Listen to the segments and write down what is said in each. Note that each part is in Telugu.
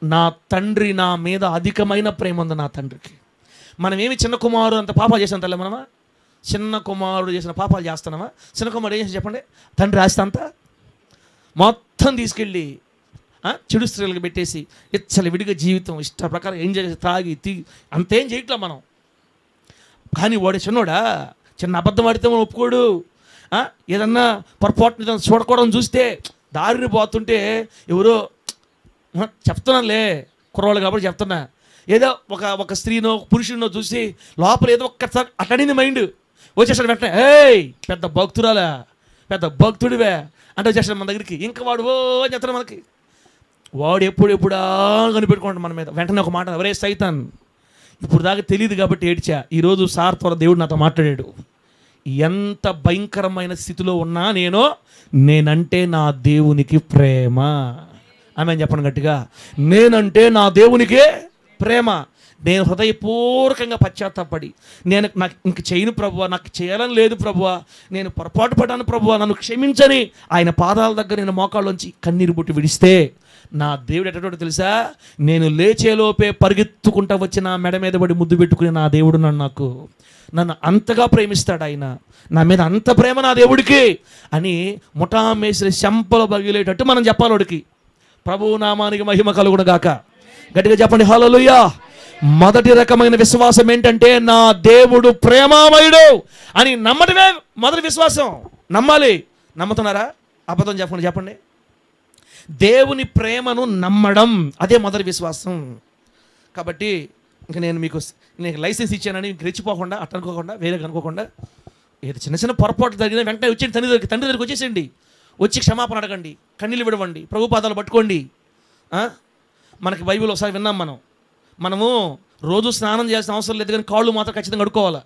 నా తండ్రి నా మీద అధికమైన ప్రేమ ఉంది నా తండ్రికి. మనమేమి చిన్న కుమారుడు అంత పాపాలు చేసాం తల్లి? మనమా చిన్న కుమారుడు చేసిన పాపాలు చేస్తున్నామా? చిన్న కుమారుడు ఏం చేసి చెప్పండి? తండ్రి ఆస్తి అంతా మొత్తం తీసుకెళ్ళి చెడు స్త్రీలకు పెట్టేసి ఇచ్చలు విడిగా జీవితం ఇష్ట ప్రకారం ఏం చేసి తాగి అంతేం చేయట్లా మనం. కానీ వాడు చిన్నోడా, చిన్న అబద్ధం ఆడితే మనం ఒప్పుకోడు. ఏదన్నా పొరపాటున చూడకూడదని చూస్తే దారిని పోతుంటే ఎవరో చెప్తున్నానులే, కుర్రవాళ్ళు కాబట్టి చెప్తున్నా, ఏదో ఒక స్త్రీనో పురుషుడినో చూసి లోపల ఏదో ఒక్కసారి అటనింది మైండ్ వచ్చేసాడు వెంటనే, ఏయ్ పెద్ద భక్తురాలా, పెద్ద భక్తుడివే అంటే వచ్చేసాడు మన దగ్గరికి. ఇంకా వాడు ఓ అని చెప్తాడు మనకి. వాడు ఎప్పుడా కనిపెట్టుకుంటాడు మన మీద. వెంటనే ఒక మాట, ఎవరే సైతాన్, ఇప్పుడు దాకా తెలియదు కాబట్టి ఏడ్చా, ఈరోజు సార్ త్వర దేవుడు నాతో మాట్లాడాడు. ఎంత భయంకరమైన స్థితిలో ఉన్నా నేనంటే నా దేవునికి ప్రేమ. ఆమె చెప్పండి గట్టిగా, నేనంటే నా దేవునికే ప్రేమ. నేను హృదయపూర్వకంగా పశ్చాత్తాపడి నాకు ఇంక చేయను ప్రభువా, నాకు చేయాలని లేదు ప్రభువా, నేను పొరపాటు పడ్డాను ప్రభువా, నన్ను క్షమించని ఆయన పాదాల దగ్గర నేను మోకాళ్ళలోంచి కన్నీరు బుట్టి విడిస్తే నా దేవుడు ఎట్టడో తెలుసా? నేను లేచేలోపే పరిగెత్తుకుంటా వచ్చి నా మెడ మీద పడి ముద్దు పెట్టుకుని నా దేవుడు నన్ను అంతగా ప్రేమిస్తాడు. ఆయన నా మీద అంత ప్రేమ నా దేవుడికి అని ముఠామేశ్వరి చెంపలు పగిలేటట్టు మనం చెప్పాలి వాడికి. ప్రభువు నామానికి మహిమ కలుగును గాక. గట్టిగా చెప్పండి హల్లెలూయా. మొదటి రకమైన విశ్వాసం ఏంటంటే నా దేవుడు ప్రేమామయుడు అని నమ్మటమే మొదటి విశ్వాసం. నమ్మాలి. నమ్ముతున్నారా? అబద్ధం చెప్పండి. దేవుని ప్రేమను నమ్మడం అదే మొదటి విశ్వాసం. కాబట్టి ఇంక నేను లైసెన్స్ ఇచ్చానని రెచ్చిపోకుండా అట్టనుకోకుండా వేరే కనుకోకుండా ఏదో చిన్న పొరపాటు జరిగిన వెంటనే వచ్చి తండ్రి దగ్గరికి వచ్చేసేయండి. వచ్చి క్షమాపణ అడగండి, కన్నీళ్ళు విడవండి, ప్రభు పాదాలు పట్టుకోండి. మనకి బైబిల్ ఒకసారి విన్నాం, మనము రోజు స్నానం చేయాల్సిన అవసరం లేదు, కానీ కాళ్ళు మాత్రం ఖచ్చితంగా కడుక్కోవాలి.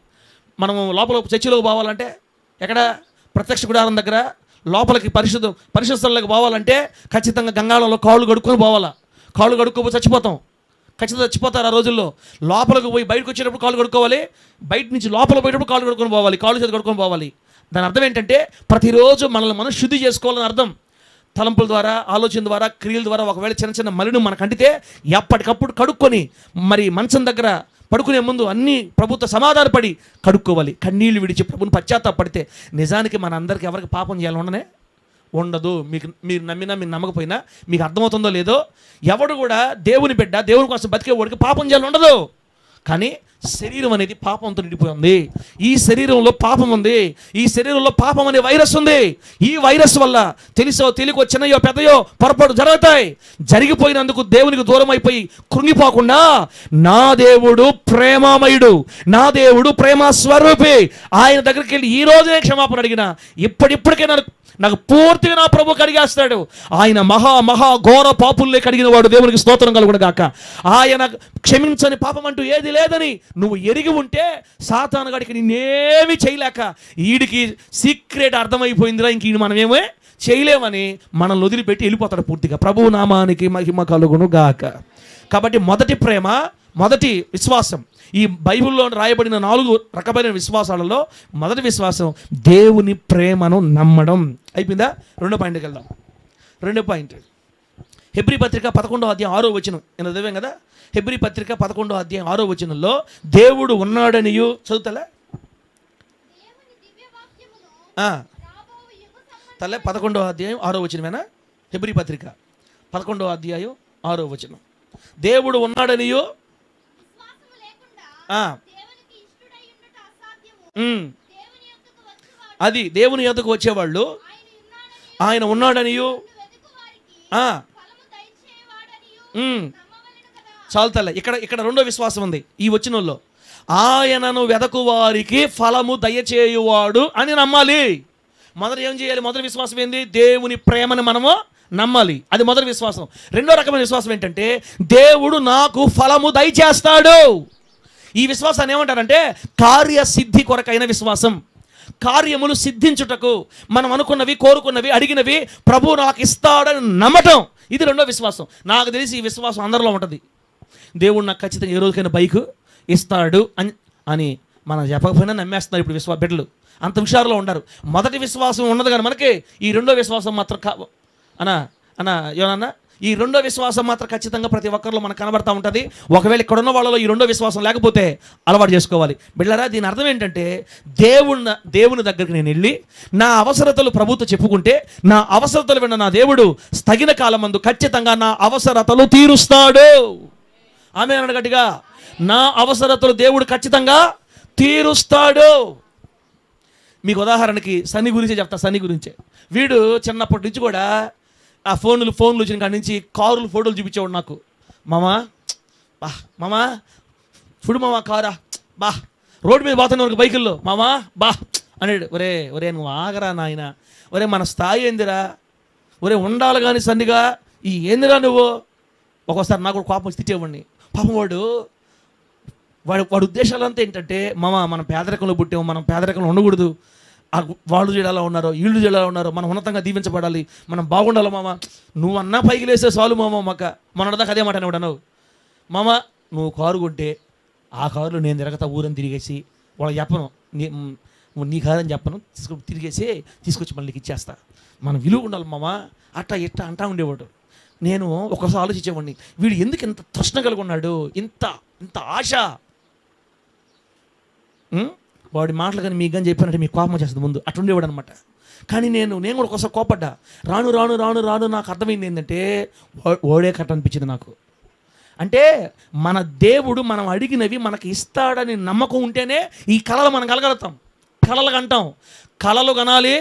మనము లోపల చర్చిలోకి పోవాలంటే ఎక్కడ? ప్రత్యక్ష గుడారం దగ్గర లోపలికి పరిశుద్ధ స్థలంలోకి పోవాలంటే ఖచ్చితంగా గంగాళంలో కాళ్ళు కడుక్కొని పోవాలా. కాళ్ళు కడుక్కోపోతే చచ్చిపోతాం, ఖచ్చితంగా చచ్చిపోతారు ఆ రోజుల్లో. లోపలికి పోయి బయటకు వచ్చేటప్పుడు కాళ్ళు కడుక్కోవాలి, బయట నుంచి లోపల పోయేటప్పుడు కాళ్ళు కడుక్కొని పోవాలి, కాళ్ళు చేతి కడుక్కొని పోవాలి. దాని అర్థం ఏంటంటే ప్రతిరోజు మనల్ని మనం శుద్ధి చేసుకోవాలని అర్థం. తలంపుల ద్వారా, ఆలోచన ద్వారా, క్రియల ద్వారా ఒకవేళ చిన్న మలినం మనకు అంటితే ఎప్పటికప్పుడు కడుక్కొని మరి మంచం దగ్గర పడుకునే ముందు అన్నీ ప్రభుత్వ సమాధానపడి కడుక్కోవాలి. కన్నీళ్లు విడిచి ప్రభుని పశ్చాత్తాపడితే నిజానికి మన అందరికీ ఎవరికి పాపం చేయాలి ఉండదు. మీరు నమ్మినా మీరు నమ్మకపోయినా మీకు అర్థమవుతుందో లేదో, ఎవడు కూడా దేవుని బిడ్డ దేవుని కోసం బతికేవాడికి పాపం చేయాలి ఉండదు. కానీ శరీరం అనేది పాపంతో నిండిపోయింది. ఈ శరీరంలో పాపం ఉంది, ఈ శరీరంలో పాపం అనే వైరస్ ఉంది. ఈ వైరస్ వల్ల తెలియకో చిన్నయో పెద్దయో పొరపాటు జరుగుతాయి. జరిగిపోయినందుకు దేవునికి దూరం అయిపోయి కృంగిపోకుండా నా దేవుడు ప్రేమామయుడు, నా దేవుడు ప్రేమ స్వరూపి, ఆయన దగ్గరికి వెళ్ళి ఈ రోజునే క్షమాపణ అడిగిన ఇప్పటికే నాకు పూర్తిగా నా ప్రభు కడిగేస్తాడు. ఆయన మహా ఘోర పాపుల్ని కడిగిన వాడు. దేవునికి స్తోత్రం కలుగును గాక. ఆయన క్షమించని పాపం అంటూ ఏది లేదని నువ్వు ఎరిగి ఉంటే సాతాను గడికి నిన్నేమీ చేయలేక వీడికి సీక్రెట్ అర్థమైపోయిందిరా, ఇంక మనమేమో చేయలేమని మనల్ని వదిలిపెట్టి వెళ్ళిపోతాడు పూర్తిగా. ప్రభువు నామానికి మహిమ కలుగును గాక. కాబట్టి మొదటి విశ్వాసం, ఈ బైబిల్లో రాయబడిన 4 రకమైన విశ్వాసాలలో మొదటి విశ్వాసం దేవుని ప్రేమను నమ్మడం. అయిపోయిందా? రెండో పాయింట్కి వెళ్దాం. రెండో పాయింట్ హెబ్రీ పత్రిక 11వ అధ్యాయం 6వ వచనం. నేను చదివాం కదా, హెబ్రీ పత్రిక 11వ అధ్యాయం 6వ వచనంలో దేవుడు ఉన్నాడనియు చదువుతలే తల్లే 11వ అధ్యాయం 6వ వచనమేనా? హెబ్రీ పత్రిక 11వ అధ్యాయం 6వ వచనం. దేవుడు ఉన్నాడనియు అది దేవుని యొద్దకు వచ్చేవాళ్ళు ఆయన ఉన్నాడనియు చాలుతలే. ఇక్కడ రెండో విశ్వాసం ఉంది ఈ వచనంలో. ఆయనను వెదకు వారికి ఫలము దయచేయువాడు అని నమ్మాలి. మొదటి ఏం చేయాలి? మొదటి విశ్వాసం ఏంది? దేవుని ప్రేమను మనము నమ్మాలి. అది మొదటి విశ్వాసం. రెండో రకమైన విశ్వాసం ఏంటంటే దేవుడు నాకు ఫలము దయచేస్తాడు. ఈ విశ్వాసాన్ని ఏమంటారంటే కార్యసిద్ధి కొరకైన విశ్వాసం. కార్యములు సిద్ధించుటకు మనం అనుకున్నవి, కోరుకున్నవి, అడిగినవి ప్రభు నాకు ఇస్తాడని నమ్మటం, ఇది రెండో విశ్వాసం. నాకు తెలిసి ఈ విశ్వాసం అందరిలో ఉంటుంది. దేవుడు నాకు ఖచ్చితంగా ఏ రోజుకైనా బైక్ ఇస్తాడు అని మనం చెప్పకపోయినా నమ్మేస్తున్నారు ఇప్పుడు బిడ్డలు. అంత హుషారులో ఉండరు. మొదటి విశ్వాసం ఉన్నది కానీ మనకి ఈ రెండో విశ్వాసం మాత్రం ఏమన్నా ఈ రెండో విశ్వాసం మాత్రం ఖచ్చితంగా ప్రతి ఒక్కరిలో మనకు కనబడతా ఉంటుంది. ఒకవేళ ఇక్కడ ఉన్న వాళ్ళలో ఈ రెండో విశ్వాసం లేకపోతే అలవాటు చేసుకోవాలి. బిడ్డలారా, దీని అర్థం ఏంటంటే దేవుని దగ్గరికి నేను వెళ్ళి నా అవసరతలు ప్రభుతో చెప్పుకుంటే నా అవసరతలు విన్న నా దేవుడు తగిన కాలం మందు ఖచ్చితంగా నా అవసరతలు తీరుస్తాడు. ఆమె అన్నాడు గట్టిగా, నా అవసరతలు దేవుడు ఖచ్చితంగా తీరుస్తాడు. మీకు ఉదాహరణకి సన్ని గురించే చెప్తా. సన్ని గురించే వీడు చిన్నప్పటి నుంచి కూడా ఆ ఫోన్లు వచ్చిన కాడి నుంచి కారులు ఫోటోలు చూపించేవాడు నాకు. మామా చూడు మామా కారా, బా రోడ్డు మీద పోతున్న వరకు బైకుల్లో మామా బా అన్నాడు. ఒరే నువ్వు ఆగరా నాయన, ఒరే మన స్థాయి ఏందిరా, ఒరే ఉండాలి కానీ సన్నిగా ఈ ఏందిరా నువ్వు. ఒక్కోసారి నాకు కూడా కోపం వచ్చి తిట్టేవాడిని. పాపం వాడి ఉద్దేశాలంతా ఏంటంటే, మనం పేదరికంలో పుట్టాము, మనం పేదరికంలో ఉండకూడదు, వాళ్ళు ఎలా ఉన్నారో వీళ్ళు ఎలా ఉన్నారో, మనం ఉన్నతంగా దీవించబడాలి, మనం బాగుండాలి మామ, నువ్వు అన్నా పైకి లేస్తే చాలు మామ. మొన్నటిదాకా అదే మాట అనేవాడు. మామ నువ్వు కారు కొంటే ఆ కారులో నేను తిరగతా ఊరని తిరిగేసి వాళ్ళకి చెప్పను, నీ కారు అని చెప్పను, తిరిగేసి తీసుకొచ్చి మళ్ళీ ఇచ్చేస్తా, మన విలువ ఉండాలి మామ, అట్టా ఇట్టా అంటా ఉండేవాడు. నేను ఒకసారి ఆలోచించేవాడిని, వీడు ఎందుకు ఇంత తృష్ణ కలిగి ఉన్నాడు, ఇంత ఆశ. వాడి మాటలు కానీ మీకు కానీ చెప్పానంటే మీకు కోపం చేస్తుంది ముందు, అట్లా ఉండేవాడు అనమాట. కానీ నేను కూడా ఒకసారి కోపడ్డా. రాను నాకు అర్థమైంది ఏంటంటే ఓడే కట్ట అనిపించింది నాకు. అంటే మన దేవుడు మనం అడిగినవి మనకి ఇస్తాడని నమ్మకం ఉంటేనే ఈ కళలు మనం కలగలుగుతాం. కళలు కంటాం, కళలు కనాలి,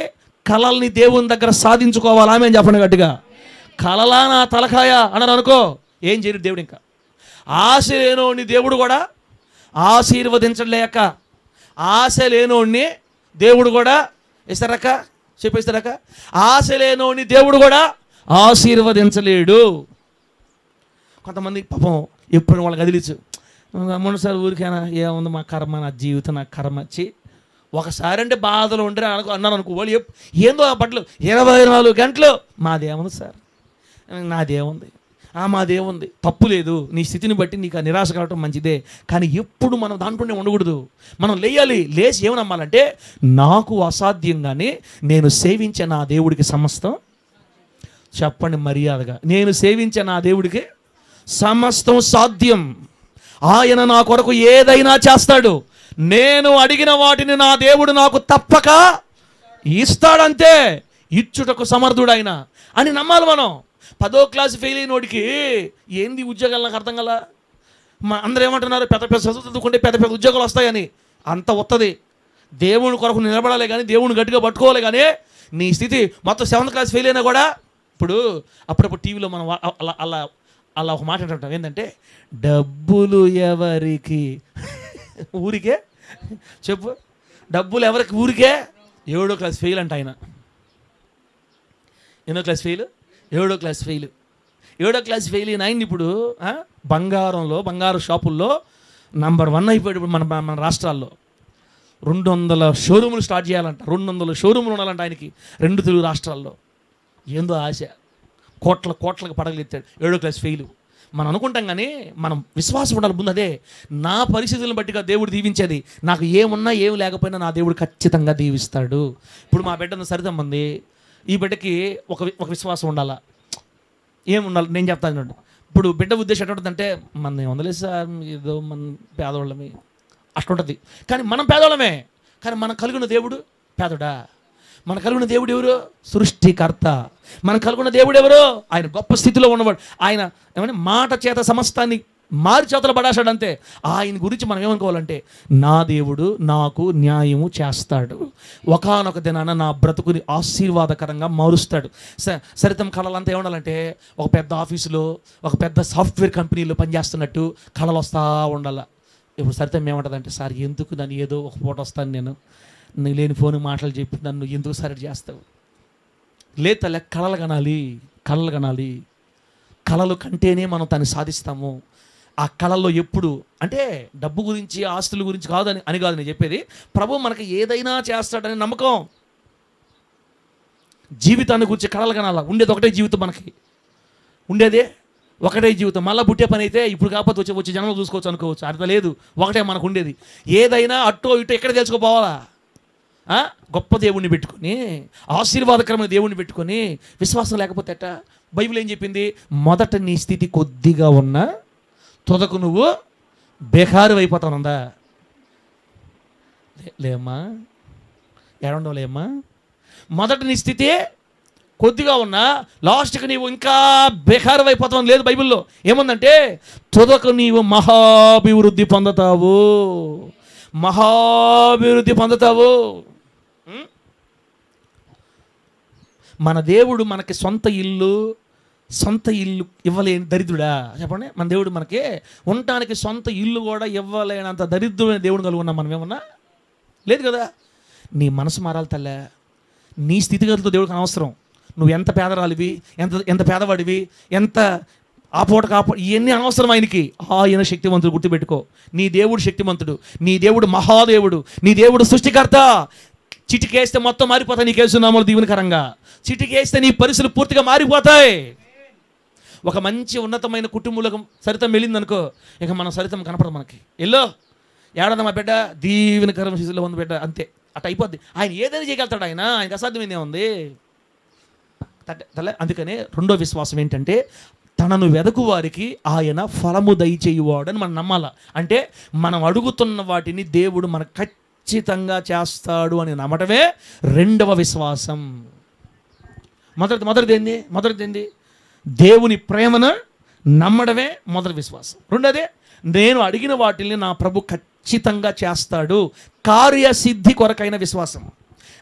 కళల్ని దేవుని దగ్గర సాధించుకోవాలి. ఆమె చెప్పండి గట్టిగా. కళలా నా తలకాయ అన్నారు అనుకో, ఏం చేయరు దేవుడు. ఇంకా ఆశ లేనోడిని దేవుడు కూడా ఆశీర్వదించలేక, ఆశ లేనోడిని దేవుడు కూడా ఇస్తారక్క, చెప్పేస్తారక్క, ఆశ లేనోడిని దేవుడు కూడా ఆశీర్వదించలేడు. కొంతమంది పాపం ఎప్పుడు వాళ్ళకి కదిలిచ్చు, మొన్నసారి ఊరికైనా ఏముంది మా కర్మ, నా జీవితం నా కర్మ వచ్చి ఒకసారి అంటే బాధలు ఉండే అన్నారు అనుకో, వాళ్ళు ఏందో ఆ బట్టలు 24 గంటలు మాదేముంది సార్, నాదేముంది, మాదేముంది, తప్పు లేదు, నీ స్థితిని బట్టి నీకు ఆ నిరాశ కలగటం మంచిదే. కానీ ఎప్పుడు మనం దాంట్లోనే ఉండకూడదు. మనం లేచి ఏమని నమ్మాలంటే, నాకు అసాధ్యంగానే నేను సేవించే నా దేవుడికి సమస్తం, చెప్పండి మర్యాదగా, నేను సేవించే నా దేవుడికి సమస్తం సాధ్యం. ఆయన నా కొరకు ఏదైనా చేస్తాడు. నేను అడిగిన వాటిని నా దేవుడు నాకు తప్పక ఇస్తాడంతే, ఇచ్చుటకు సమర్థుడు ఆయన అని నమ్మాలి మనం. 10వ క్లాసు ఫెయిల్ అయినోడికి ఏంది ఉద్యోగాలు నాకు అర్థం కల. అందరూ ఏమంటున్నారు, పెద్ద చదువుకుంటే పెద్ద ఉద్యోగాలు వస్తాయని. అంత వస్తుంది. దేవుని కొరకు నిలబడాలి కానీ, దేవుని గట్టిగా పట్టుకోవాలి కానీ, నీ స్థితి మొత్తం 7th క్లాస్ ఫెయిల్ అయినా కూడా. అప్పుడప్పుడు టీవీలో మనం అలా ఒక మాట అంటుంటాం, ఏంటంటే డబ్బులు ఎవరికి ఊరికే, చెప్పు, డబ్బులు ఎవరికి ఊరికే. 7వ క్లాస్ ఫెయిల్ అంట ఆయన. ఎన్నో క్లాస్ ఫెయిల్? 7వ క్లాస్ ఫెయిల్. 7వ క్లాస్ ఫెయిల్ అయిన ఆయన ఇప్పుడు బంగారు షాపుల్లో నంబర్ 1 అయిపోయాడు. ఇప్పుడు మన రాష్ట్రాల్లో 200 షోరూములు స్టార్ట్ చేయాలంట. 200 షోరూములు ఉండాలంట ఆయనకి 2 తెలుగు రాష్ట్రాల్లో. ఏందో ఆశ, కోట్లకు పడగలు ఎత్తాడు. 7వ క్లాస్ ఫెయిల్. మనం అనుకుంటాం కానీ మనం విశ్వాసం ఉండాలి ముందు. అదే నా పరిస్థితులను బట్టిగా దేవుడు దీవించేది. నాకు ఏమున్నా ఏం లేకపోయినా నా దేవుడు ఖచ్చితంగా దీవిస్తాడు. ఇప్పుడు మా బిడ్డను సరితమ్మంది, ఈ బిడ్డకి ఒక విశ్వాసం ఉండాలా. ఏముండాలి నేను చెప్తాను. ఇప్పుడు బిడ్డ ఉద్దేశం ఎటువంటిదంటే, మన వందలేదు సార్, ఏదో మన పేదవాళ్ళమే అట్లుంటుంది. కానీ మనం పేదవాళ్ళమే, కానీ మనం కలిగిన దేవుడు పేదడా. మన కలిగిన దేవుడు ఎవరు? సృష్టికర్త. మన కలిగిన దేవుడు ఎవరు? ఆయన గొప్ప స్థితిలో ఉన్నవాడు. ఆయన ఏమన్నా మాట చేత సమస్తాన్ని మారి చేతలు పడాశాడు అంతే. ఆయన గురించి మనం ఏమనుకోవాలంటే, నా దేవుడు నాకు న్యాయము చేస్తాడు, ఒకానొక దినాన నా బ్రతుకుని ఆశీర్వాదకరంగా మారుస్తాడు. సరితం కళలంతా ఏముండాలంటే, ఒక పెద్ద ఆఫీసులో ఒక పెద్ద సాఫ్ట్వేర్ కంపెనీలో పనిచేస్తున్నట్టు కళలు వస్తూ ఉండాల. ఇప్పుడు సరితం ఏమంటుందంటే, సార్ ఎందుకు నన్ను ఏదో ఒక పూట వస్తాను, నేను లేని ఫోన్ మాటలు చెప్పి నన్ను ఎందుకు సరి చేస్తావు? లేతలే, కళలు కనాలి. కళలు కంటేనే మనం దాన్ని సాధిస్తాము. ఆ కళల్లో ఎప్పుడు అంటే డబ్బు గురించి ఆస్తుల గురించి కాదని కాదు నేను చెప్పేది. ప్రభు మనకి ఏదైనా చేస్తాడని నమ్మకం. జీవితాన్ని గురించి కళలు కనాల. ఉండేది ఒకటే జీవితం, మనకి ఉండేదే ఒకటే జీవితం. మళ్ళీ పుట్టే పని అయితే ఇప్పుడు కాకపోతే వచ్చే జనంలో చూసుకోవచ్చు అనుకోవచ్చు, అర్థం లేదు. ఒకటే మనకు ఉండేది. ఏదైనా అట్టో ఇటో ఎక్కడ తెలుసుకోపోవాలా? గొప్ప దేవుణ్ణి పెట్టుకొని, ఆశీర్వాదకరమైన దేవుణ్ణి పెట్టుకొని, విశ్వాసం లేకపోతే బైబిల్ ఏం చెప్పింది? మొదట నీ స్థితి కొద్దిగా ఉన్నా తుదకు నువ్వు బేకారు అయిపోతానుందా? లేమ్మా, ఏడుండవులేమ్మా. మొదట నీ స్థితి కొద్దిగా ఉన్నా లాస్ట్కి నీవు ఇంకా బేకారు అయిపోతావు లేదు. బైబిల్లో ఏముందంటే తుదకు నీవు మహాభివృద్ధి పొందుతావు, మహాభివృద్ధి పొందుతావు. మన దేవుడు మనకి సొంత ఇల్లు ఇవ్వలేని దరిద్రుడా చెప్పండి? మన దేవుడు మనకి ఉండటానికి సొంత ఇల్లు కూడా ఇవ్వలేనంత దరిద్రుడైన దేవుడు కలిగి ఉన్నాం మనం ఏమన్నా? లేదు కదా. నీ మనసు మారాలి తల్లే. నీ స్థితిగతులతో దేవుడికి అనవసరం. నువ్వు ఎంత పేదరాలివి, ఎంత పేదవాడివి, ఎంత ఆపోట ఇవన్నీ అనవసరం ఆయనకి. ఆయన శక్తివంతుడు, గుర్తుపెట్టుకో. నీ దేవుడు శక్తివంతుడు, నీ దేవుడు మహాదేవుడు, నీ దేవుడు సృష్టికర్త. చిటికేస్తే మొత్తం మారిపోతాయి నీకు యేసునామములో దీవెనకరంగా. చిటికేస్తే నీ పరిస్థితులు పూర్తిగా మారిపోతాయి. ఒక మంచి ఉన్నతమైన కుటుంబంలో సరితం వెళ్ళిందనుకో, ఇక మనం సరితం కనపడదు మనకి. ఎల్లో ఏడన్నా మా బిడ్డ దీవెనకరం శిశువులో ఉంది బిడ్డ, అంతే అట్ట అయిపోద్ది. ఆయన ఏదైనా చేయగలుగుతాడు, ఆయనకు అసాధ్యమైందే ఉంది తల. అందుకనే రెండో విశ్వాసం ఏంటంటే తనను వెదకు వారికి ఆయన ఫలము దయచేయువాడు అని మనం నమ్మాల. అంటే మనం అడుగుతున్న వాటిని దేవుడు మనకు ఖచ్చితంగా చేస్తాడు అని నమ్మటమే రెండవ విశ్వాసం. మొదటిది ఏంది? దేవుని ప్రేమను నమ్మడమే మొదటి విశ్వాసం. రెండోదే నేను అడిగిన వాటిని నా ప్రభు ఖచ్చితంగా చేస్తాడు, కార్యసిద్ధి కొరకైన విశ్వాసం.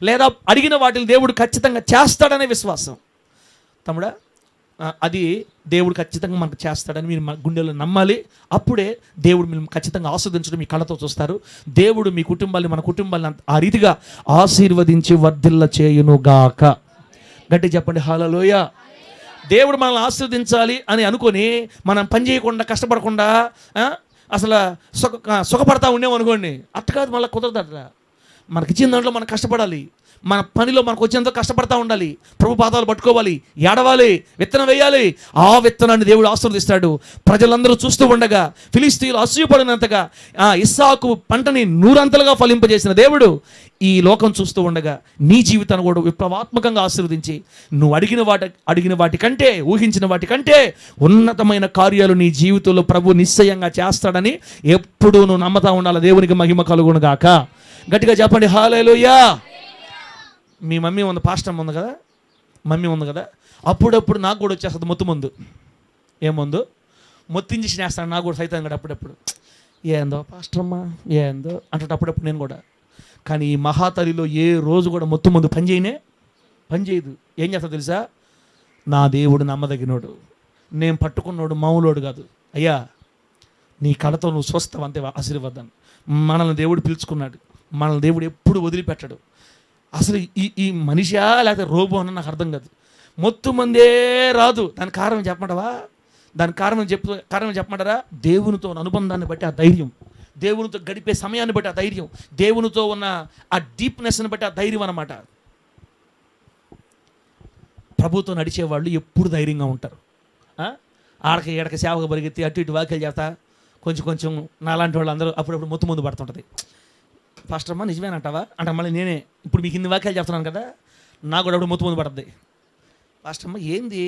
లేదా అడిగిన వాటిని దేవుడు ఖచ్చితంగా చేస్తాడనే విశ్వాసం. తమ్ముడా, అది దేవుడు ఖచ్చితంగా మనకు చేస్తాడని మీరు మన గుండెలో నమ్మాలి. అప్పుడే దేవుడు మిమ్మల్ని ఖచ్చితంగా ఆస్వాదించడం మీ కళ్ళతో చూస్తారు. దేవుడు మీ కుటుంబాన్ని, మన కుటుంబాన్ని ఆ రీతిగా ఆశీర్వదించి వర్ధిల్ల చేయునుగాక. గట్టి చెప్పండి హల్లెలూయా. దేవుడు మనల్ని ఆశీర్వదించాలి అని అనుకొని మనం పని చేయకుండా, కష్టపడకుండా అసలు సుఖపడతా ఉండేమనుకోండి, అట్ట కాదు. మళ్ళీ కుదరదట. మనకిచ్చిన దాంట్లో మనం కష్టపడాలి. మన పనిలో మనకు వచ్చేంత కష్టపడతా ఉండాలి. ప్రభు పాదాలు పట్టుకోవాలి, ఏడవాలి, విత్తనం వేయాలి. ఆ విత్తనాన్ని దేవుడు ఆశీర్వదిస్తాడు. ప్రజలందరూ చూస్తూ ఉండగా ఫిలిష్తీయులు అసూయపడినంతగా ఇస్సాకు పంటని నూరంతలుగా ఫలింపజేసిన దేవుడు ఈ లోకం చూస్తూ ఉండగా నీ జీవితాన్ని కూడా విప్లవాత్మకంగా ఆశీర్వదించి నువ్వు అడిగిన వాటి కంటే, ఊహించిన వాటి కంటే ఉన్నతమైన కార్యాలు నీ జీవితంలో ప్రభు నిశ్చయంగా చేస్తాడని ఎప్పుడూ నువ్వు నమ్మతా ఉండాలి. దేవునికి మహిమ కలుగును గాక. గట్టిగా చెప్పండి హల్లెలూయా. మీ మమ్మీ ఉంది, పాస్టర్ ఉంది కదా, మమ్మీ ఉంది కదా, అప్పుడప్పుడు నాకు కూడా వచ్చేస్తుంది మొత్తం ముందు. ఏముందు మొత్తం ఇంజక్షన్ వేస్తాను నాకు కూడా సైతం కూడా అప్పుడప్పుడు. ఏందో పాస్టర్ అమ్మా ఏందో అంటే అప్పుడప్పుడు నేను కూడా. కానీ ఈ మహాతలిలో ఏ రోజు కూడా మొత్తం ముందు పని చేయదు. ఏం చేస్తా తెలుసా? నా దేవుడు నమ్మదగినోడు, నేను పట్టుకున్నోడు మామూలోడు కాదు. అయ్యా నీ కళతో నువ్వు చూస్తావు అంతే, ఆశీర్వాదాన్ని. మనల్ని దేవుడు పిలుచుకున్నాడు, మనల్ని దేవుడు ఎప్పుడు వదిలిపెట్టడు. అసలు ఈ మనిషా లేకపోతే రోబో అన్న నాకు అర్థం కాదు. మొత్తం మందే రాదు. దాని కారణం చెప్పమంటావా? కారణం చెప్పమంటారా? దేవునితో ఉన్న అనుబంధాన్ని బట్టి ఆ ధైర్యం, దేవునితో గడిపే సమయాన్ని బట్టి ఆ ధైర్యం, దేవునితో ఉన్న ఆ డీప్నెస్ని బట్టి ఆ ధైర్యం అన్నమాట. ప్రభుతో నడిచేవాళ్ళు ఎప్పుడు ధైర్యంగా ఉంటారు. ఆడకి ఎడక సేవగా పరిగెత్తి అటు ఇటు వాక్యాలు చేస్తా కొంచెం నాలాంటి వాళ్ళు అందరూ అప్పుడప్పుడు మొత్తం ముందు పడుతుంటుంది. పాస్టర్ అమ్మ నిజమేనంటావా అంటే మళ్ళీ నేనే ఇప్పుడు మీకు ఇన్ని వాక్యాలు చెప్తున్నాను కదా, నాకు కూడా అప్పుడు ముందు పడుతుంది. పాస్టర్ అమ్మ ఏంది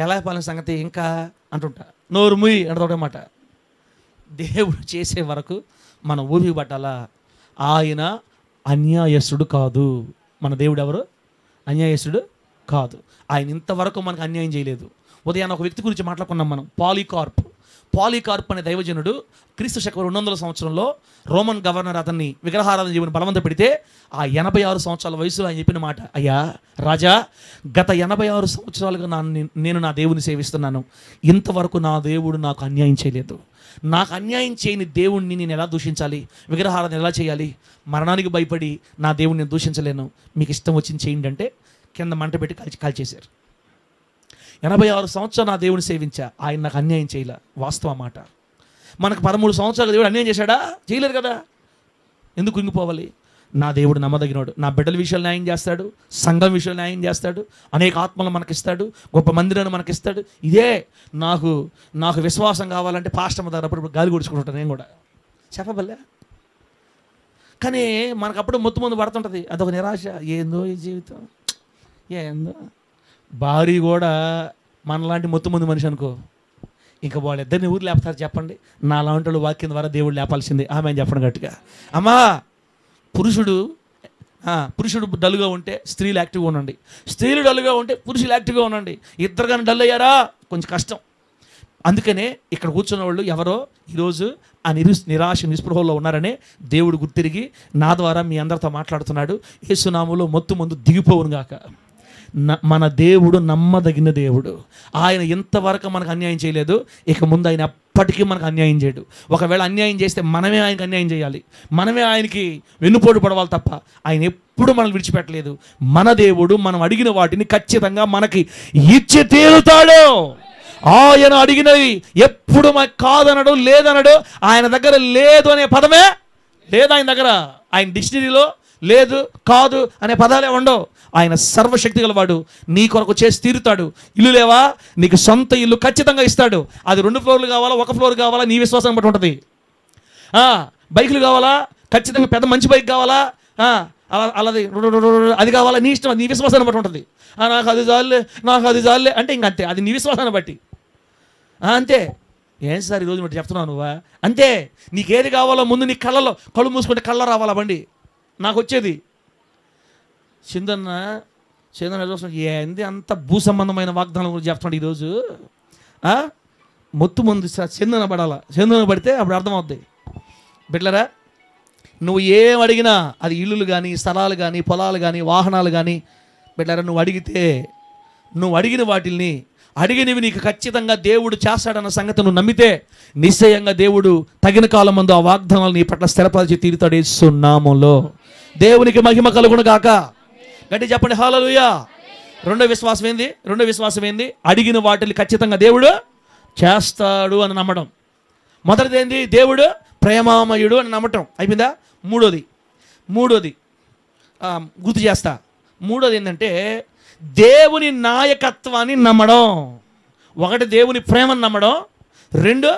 ఎలా పాలన సంగతి ఇంకా అంటుంటా. నోరు ముయ్యి అంటే ఒకటే మాట. దేవుడు చేసే వరకు మనం ఊపిరి పట్టాలా. ఆయన అన్యాయస్తుడు కాదు. మన దేవుడు ఎవరు? అన్యాయస్తుడు కాదు. ఆయన ఇంతవరకు మనకు అన్యాయం చేయలేదు. ఉదయాన్న ఒక వ్యక్తి గురించి మాట్లాడుకున్నాం మనం, పాలీకార్ప్ అనే దైవజనుడు క్రీస్తు శకం 200 సంవత్సరంలో రోమన్ గవర్నర్ అతన్ని విగ్రహారాధన జీవన బలవంత పెడితే ఆ 86 సంవత్సరాల వయసులో ఆయన చెప్పిన మాట, అయ్యా రాజా, గత 86 సంవత్సరాలుగా నేను నా దేవుని సేవిస్తున్నాను, ఇంతవరకు నా దేవుడు నాకు అన్యాయం చేయలేదు. నాకు అన్యాయం చేయని దేవుణ్ణి నేను ఎలా దూషించాలి? విగ్రహారాధన ఎలా చేయాలి? మరణానికి భయపడి నా దేవుడిని నేను దూషించలేను, మీకు ఇష్టం వచ్చింది చేయండి అంటే కింద మంట పెట్టి కాల్చేశారు. 86 సంవత్సరాలు నా దేవుని సేవించా, ఆయన నాకు అన్యాయం చేయలే. వాస్తవ మాట. మనకు 13 సంవత్సరాలు దేవుడు అన్యాయం చేశాడా? చేయలేదు కదా. ఎందుకు ఇంగిపోవాలి? నా దేవుడు నమ్మదగినోడు. నా బిడ్డల విషయాలు న్యాయం చేస్తాడు, సంఘం విషయాలు న్యాయం చేస్తాడు, అనేక ఆత్మలు మనకిస్తాడు, గొప్ప మందిరాన్ని మనకిస్తాడు. ఇదే నాకు విశ్వాసం కావాలంటే పాస్టమ్మ దగ్గర అప్పుడు గాలి కొడుచుకుంటుంటాను నేను కూడా, చెప్పబల్లే. కానీ మనకు అప్పుడు ముందు పడుతుంటుంది, అదొక నిరాశ. ఏందో ఈ జీవితం, ఏందో. భార్య కూడా మనలాంటి మొత్తం మంది మనిషి అనుకో, ఇంకా వాళ్ళిద్దరిని ఊరు లేపుతారు చెప్పండి. నా లాంటి వాళ్ళు వాక్యం ద్వారా దేవుడు లేపాల్సిందే. ఆమె చెప్పండి గట్టిగా. అమ్మా, పురుషుడు డల్గా ఉంటే స్త్రీలు యాక్టివ్గా ఉండండి, స్త్రీలు డల్గా ఉంటే పురుషులు యాక్టివ్గా ఉండండి. ఇద్దరు కానీ డల్ అయ్యారా కొంచెం కష్టం. అందుకనే ఇక్కడ కూర్చున్న వాళ్ళు ఎవరో ఈరోజు ఆ నిరాశ నిస్పృహలో ఉన్నారనే దేవుడు గుర్తిరిగి నా ద్వారా మీ అందరితో మాట్లాడుతున్నాడు. యేసునామములో మొత్తం ముందు దిగిపోవును గాక. మన దేవుడు నమ్మదగిన దేవుడు. ఆయన ఇంతవరకు మనకు అన్యాయం చేయలేదు, ఇక ముందు ఆయన ఎప్పటికీ మనకు అన్యాయం చేయడు. ఒకవేళ అన్యాయం చేస్తే మనమే ఆయనకు అన్యాయం చేయాలి, మనమే ఆయనకి వెన్నుపోటు పడవాలి తప్ప ఆయన ఎప్పుడు మనల్ని విడిచిపెట్టలేదు. మన దేవుడు మనం అడిగిన వాటిని ఖచ్చితంగా మనకి ఇచ్చి తీరుతాడు. ఆయన అడిగినవి ఎప్పుడు మనకు కాదనడు, లేదనడు. ఆయన దగ్గర లేదు అనే పదమే లేదు ఆయన దగ్గర. ఆయన డిక్షనరీలో లేదు కాదు అనే పదాలే ఉండవు. ఆయన సర్వశక్తి గలవాడు, నీ కొరకు చేసి తీరుతాడు. ఇల్లు లేవా, నీకు సొంత ఇల్లు ఖచ్చితంగా ఇస్తాడు. అది 2 ఫ్లోర్లు కావాలా, 1 ఫ్లోర్ కావాలా, నీ విశ్వాసం బట్టి ఉంటుంది. బైకులు కావాలా, ఖచ్చితంగా పెద్ద మంచి బైక్ కావాలా, అలాది అది కావాలా, నీ ఇష్టం, నీ విశ్వాసాన్ని బట్టి ఉంటుంది. నాకు అది చాలే అంటే ఇంకంతే, అది నీ విశ్వాసాన్ని బట్టి అంతే. ఏం సార్ ఈరోజు బట్టి చెప్తున్నావు నువ్వా? అంతే. నీకేది కావాలో ముందు నీ కళ్ళు మూసుకుంటే కళ్ళ రావాలా బండి. నాకు వచ్చేది చందన్న చూస్తున్నాడు, ఏంది అంత భూ సంబంధమైన వాగ్దానం గురించి చెప్తున్నాడు ఈరోజు. మొత్తం ముందు చందన పడాలా, చందన పడితే అప్పుడు అర్థమవుద్ది. బిడ్డలారా, నువ్వు ఏం అడిగినా అది ఇల్లులు కానీ, స్థలాలు కానీ, పొలాలు కానీ, వాహనాలు కానీ, బిడ్డలారా నువ్వు అడిగిన వాటిల్ని అడిగినవి నీకు ఖచ్చితంగా దేవుడు చేస్తాడన్న సంగతి నువ్వు నమ్మితే నిశ్చయంగా దేవుడు తగిన కాలం ముందు ఆ వాగ్దానాలు నీ పట్ల స్థిరపరిచి తీరుతాడు. యేసు నామములో దేవునికి మహిమ కలుగును గాక. గట్టి చెప్పండి హల్లెలూయా. రెండో విశ్వాసం ఏంది? అడిగిన వాటిని ఖచ్చితంగా దేవుడు చేస్తాడు అని నమ్మడం. మొదటిది ఏంది? దేవుడు ప్రేమామయుడు అని నమ్మటం. అయిపోయిందా? మూడోది గుర్తు చేస్తా. మూడోది ఏంటంటే దేవుని నాయకత్వాన్ని నమ్మడం. ఒకటి దేవుని ప్రేమను నమ్మడం, 2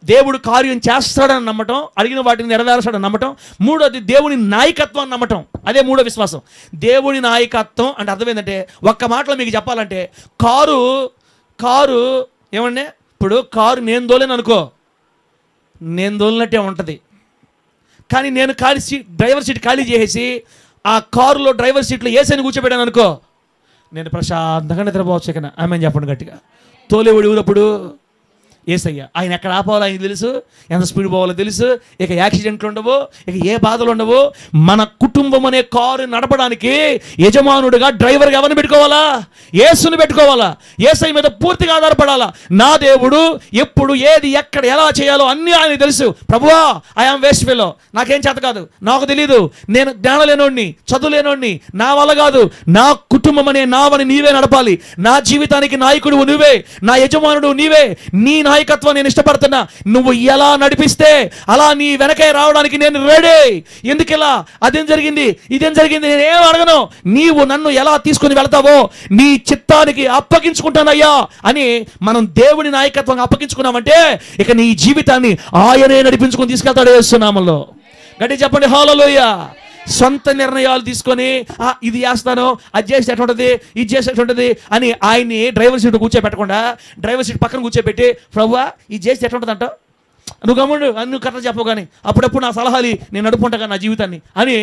దేవుడు కార్యం చేస్తాడని నమ్మటం, అడిగిన వాటిని నెరవేర్చాడని నమ్మటం, 3వది దేవుని నాయకత్వాన్ని నమ్మటం. అదే మూడో విశ్వాసం. దేవుని నాయకత్వం అంటే అర్థం ఏంటంటే, ఒక్క మాటలో మీకు చెప్పాలంటే, కారు ఏమండి, ఇప్పుడు కారు నేను దోలేను అనుకో, నేను దోలినట్టే ఉంటుంది. కానీ నేను డ్రైవర్ సీట్ ఖాళీ చేసేసి ఆ కారులో డ్రైవర్ సీట్లో ఏసైని కూర్చోబెట్టాను అనుకో, నేను ప్రశాంతంగా నిద్రపోవచ్చు. ఇక ఆమె చెప్పండి గట్టిగా. తోలేవాడు ఊరప్పుడు ఏసయ్య. ఆయన ఎక్కడ ఆపాలో ఆయనకు తెలుసు, ఎంత స్పీడ్ పోవాలో తెలుసు. ఇక యాక్సిడెంట్లు ఉండవు, ఇక ఏ బాధలు ఉండవు. మన కుటుంబం అనే కారు నడపడానికి యజమానుడిగా డ్రైవర్గా ఎవరిని పెట్టుకోవాలా? యేసుని పెట్టుకోవాలా. యేసయ్య మీద పూర్తిగా ఆధారపడాలా. నా దేవుడు ఎప్పుడు ఏది ఎక్కడ ఎలా చేయాలో అన్నీ ఆయనకు తెలుసు. ప్రభువా, ఐఆమ్ వేస్ట్ ఫెలో, నాకేం చేత కాదు, నాకు తెలీదు, నేను జ్ఞానం లేనోడిని, చదువు లేనోడిని, నా వల్ల కాదు. నా కుటుంబం అనే నావని నీవే నడపాలి. నా జీవితానికి నాయకుడు నువ్వే, నా యజమానుడు నీవే. నీ నాయకత్వం నేను ఇష్టపడుతున్నా. నువ్వు ఎలా నడిపిస్తే అలా నీ వెనకే రావడానికి నేను రెడీ. ఎందుకు ఇలా, అదేం జరిగింది, ఇదేం జరిగింది నేనేం అడగను. నీవు నన్ను ఎలా తీసుకుని వెళ్తావో నీ చిత్తానికి అప్పగించుకుంటానయ్యా అని మనం దేవుని నాయకత్వం అప్పగించుకున్నామంటే ఇక నీ జీవితాన్ని ఆయనే నడిపించుకుని తీసుకెళ్తాడు యేసు నామములో. గట్టిగా చెప్పండి హల్లెలూయా. సొంత నిర్ణయాలు తీసుకొని ఇది చేస్తాను, అది చేసి ఎట్లుంటుంది, ఇది చేసి ఎట్లుంటుంది అని ఆయన్ని డ్రైవర్ సీట్ కూర్చోబెట్టకుండా డ్రైవర్ సీట్ పక్కన కూర్చోబెట్టి, ప్రభువా ఇది చేసి ఎట్లుంటుంది అంటావు, నువ్వు గమ్ముడు, నువ్వు కరెక్ట్ చెప్పవు, కానీ అప్పుడప్పుడు నా సలహాలు నేను నడుపుకుంటా కానీ నా జీవితాన్ని అని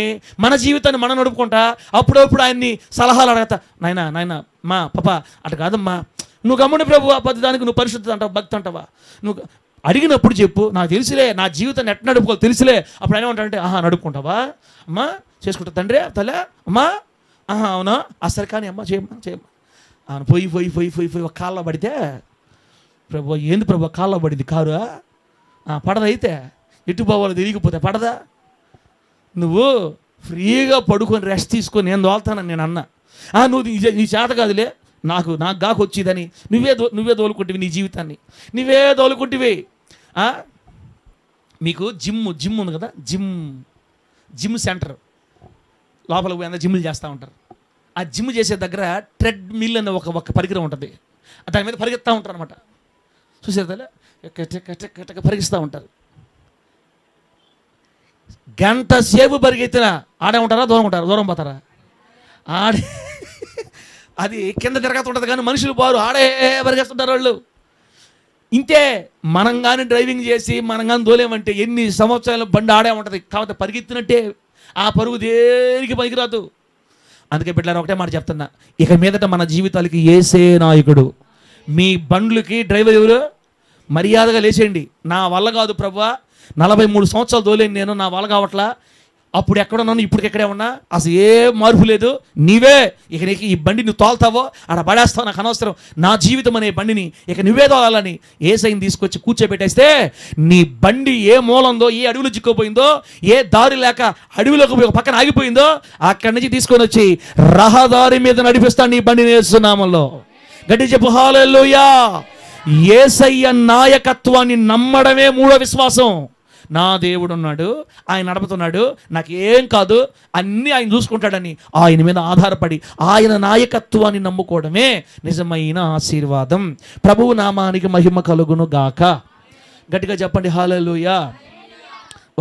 మన జీవితాన్ని మనం నడుపుకుంటా అప్పుడప్పుడు ఆయన్ని సలహాలు అడగతా. నాయన మా పాప అటు కాదమ్మా, నువ్వు గమ్ముడు ప్రభు, దానికి నువ్వు పరిశుద్ధత అంటావు, భక్తి అంటావా, నువ్వు అడిగినప్పుడు చెప్పు, నాకు తెలుసులే నా జీవితాన్ని ఎట్లా నడుపుకోవాలి తెలుసులే. అప్పుడు ఆయన ఏమంటాడంటే, నడుపుకుంటావా అమ్మా, చేసుకుంటా తండ్రి తలే అమ్మా, అవునా అసలు కానీ అమ్మా చేయమ్మా పోయి ఒక కాళ్ళలో పడితే, ప్రభు ఏంది ప్రభు కాళ్ళలో పడింది కారు, పడదా అయితే ఎటు పోవాలో తిరిగిపోతే పడదా, నువ్వు ఫ్రీగా పడుకొని రెస్ట్ తీసుకొని నేను తోలుతానని నేను అన్నా. నువ్వు నీ చేత కాదులే, నాకు గాకు వచ్చేదని నువ్వే తోలుకుంటివి, నీ జీవితాన్ని నువ్వే తోలుకుంటివి. మీకు జిమ్ ఉంది కదా, జిమ్ సెంటర్ లోపల పోయి అందరూ జిమ్లు చేస్తూ ఉంటారు. ఆ జిమ్ చేసే దగ్గర ట్రెడ్ మిల్ అనే ఒక పరికరం ఉంటుంది. దాని మీద పరిగెత్తా ఉంటారు అనమాట. చూసేదా పరిగిస్తూ ఉంటారు. గంట సేపు పరిగెత్తినా ఆడే ఉంటారా, దూరం పోతారా? అది కింద తిరగతుంటుంది కానీ మనుషులు బారు ఆడే పరిగెస్తుంటారు వాళ్ళు. ఇంతే మనం కానీ డ్రైవింగ్ చేసి మనం కానీ దోలేమంటే ఎన్ని సంవత్సరాలు బండి ఆడే ఉంటుంది, కాబట్టి పరిగెత్తినట్టే. ఆ పరుగు దేనికి పనికిరాదు. అందుకే బిడ్డలారా ఒకటే మాట చెప్తున్నా, ఇక మీదట మన జీవితాలకి యేసే నాయకుడు. మీ బండ్లకి డ్రైవర్ ఎవరు? మర్యాదగా లేచేయండి. నా వల్ల కాదు ప్రభువా, 43 సంవత్సరాలు దోలేను నేను, నా వల్ల కావట్లా, అప్పుడు ఎక్కడున్నాను ఇప్పుడు ఎక్కడే ఉన్నా, అసలు ఏ మార్పు లేదు, నీవే ఇక నీకు ఈ బండి నువ్వు తోలుతావో అక్కడ పడేస్తావు, నాకు అనవసరం, నా జీవితం అనే బండిని ఇక నువ్వే తోలాలని యేసయ్యని తీసుకొచ్చి కూర్చోబెట్టేస్తే నీ బండి ఏ మూలందో, ఏ అడవిలో చిక్కుపోయిందో, ఏ దారి లేక అడవిలోకి ఒక పక్కన ఆగిపోయిందో అక్కడి నుంచి తీసుకొని వచ్చి రహదారి మీద నడిపిస్తాను నీ బండిని యేసు నామములో. గట్టి చెప్పు హల్లెలూయా. యేసయ్య నాయకత్వాన్ని నమ్మడమే మూడో విశ్వాసం. నా దేవుడు ఉన్నాడు, ఆయన నడుపుతున్నాడు, నాకు ఏం కాదు, అన్నీ ఆయన చూసుకుంటాడని ఆయన మీద ఆధారపడి ఆయన నాయకత్వాన్ని నమ్ముకోవడమే నిజమైన ఆశీర్వాదం. ప్రభువు నామానికి మహిమ కలుగును గాక. గట్టిగా చెప్పండి హల్లెలూయా.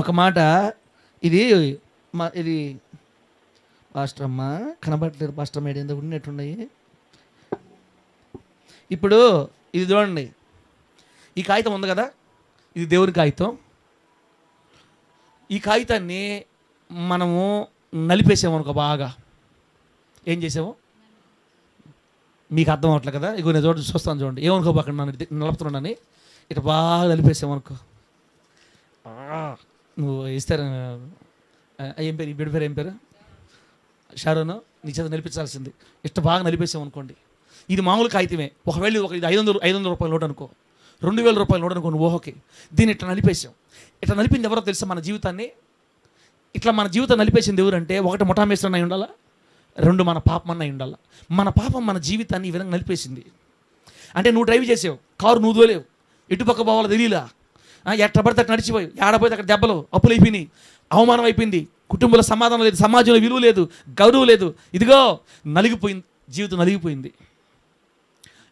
ఒక మాట, ఇది పాస్టర్ అమ్మ కనబడట్లేదు, పాస్టర్ అమ్మ ఎందుకు ఉన్నట్టున్నాయి. ఇప్పుడు ఇది చూడండి, ఈ కాగితం ఉంది కదా, ఇది దేవుని కాగితం. ఈ కాగితాన్ని మనము నలిపేసాము అనుకో, బాగా ఏం చేసాము మీకు అర్థం అవ్వట్లేదు కదా. ఇగో నేను చూస్తాను చూడండి, ఏమనుకో అక్కడ నన్ను నలుపుతున్నానని ఇట్లా బాగా నలిపేసాము అనుకో. నువ్వు ఇస్తారు ఏం పేరు, ఈ బిడ్డ పేరు ఏం పేరు, షారోను, నీ చేత నలిపించాల్సింది. ఇట్లా బాగా నలిపేసాము అనుకోండి, ఇది మామూలు కాగితమే. ఒకవేళ ఇది 500 రూపాయల నోట్ అనుకో, 2000 రూపాయల నోట్ అనుకో, నువ్వు ఓకే. దీన్ని ఇట్లా నలిపేసాం. ఇట్లా నలిపింది ఎవరో తెలుసా? మన జీవితాన్ని ఇట్లా మన జీవితం నలిపేసింది ఎవరంటే, ఒకటి ముఠామేశ్వరన్ అయి ఉండాలా, 2 మన పాపం అన్న అయి ఉండాలా. మన పాపం మన జీవితాన్ని ఈ విధంగా నలిపేసింది. అంటే నువ్వు డ్రైవ్ చేసావు, కారు నువ్వు దోలేవు, ఇటుపక్క పోవాలో తెలియలా, ఎట్లా పడితే అట్లా నడిచిపోయి, ఏడపోతే అక్కడ దెబ్బలు, అప్పులు అయిపోయినాయి, అవమానం అయిపోయింది, కుటుంబంలో సమాధానం లేదు, సమాజంలో విలువ లేదు, గౌరవం లేదు, ఇదిగో నలిగిపోయింది, జీవితం నలిగిపోయింది.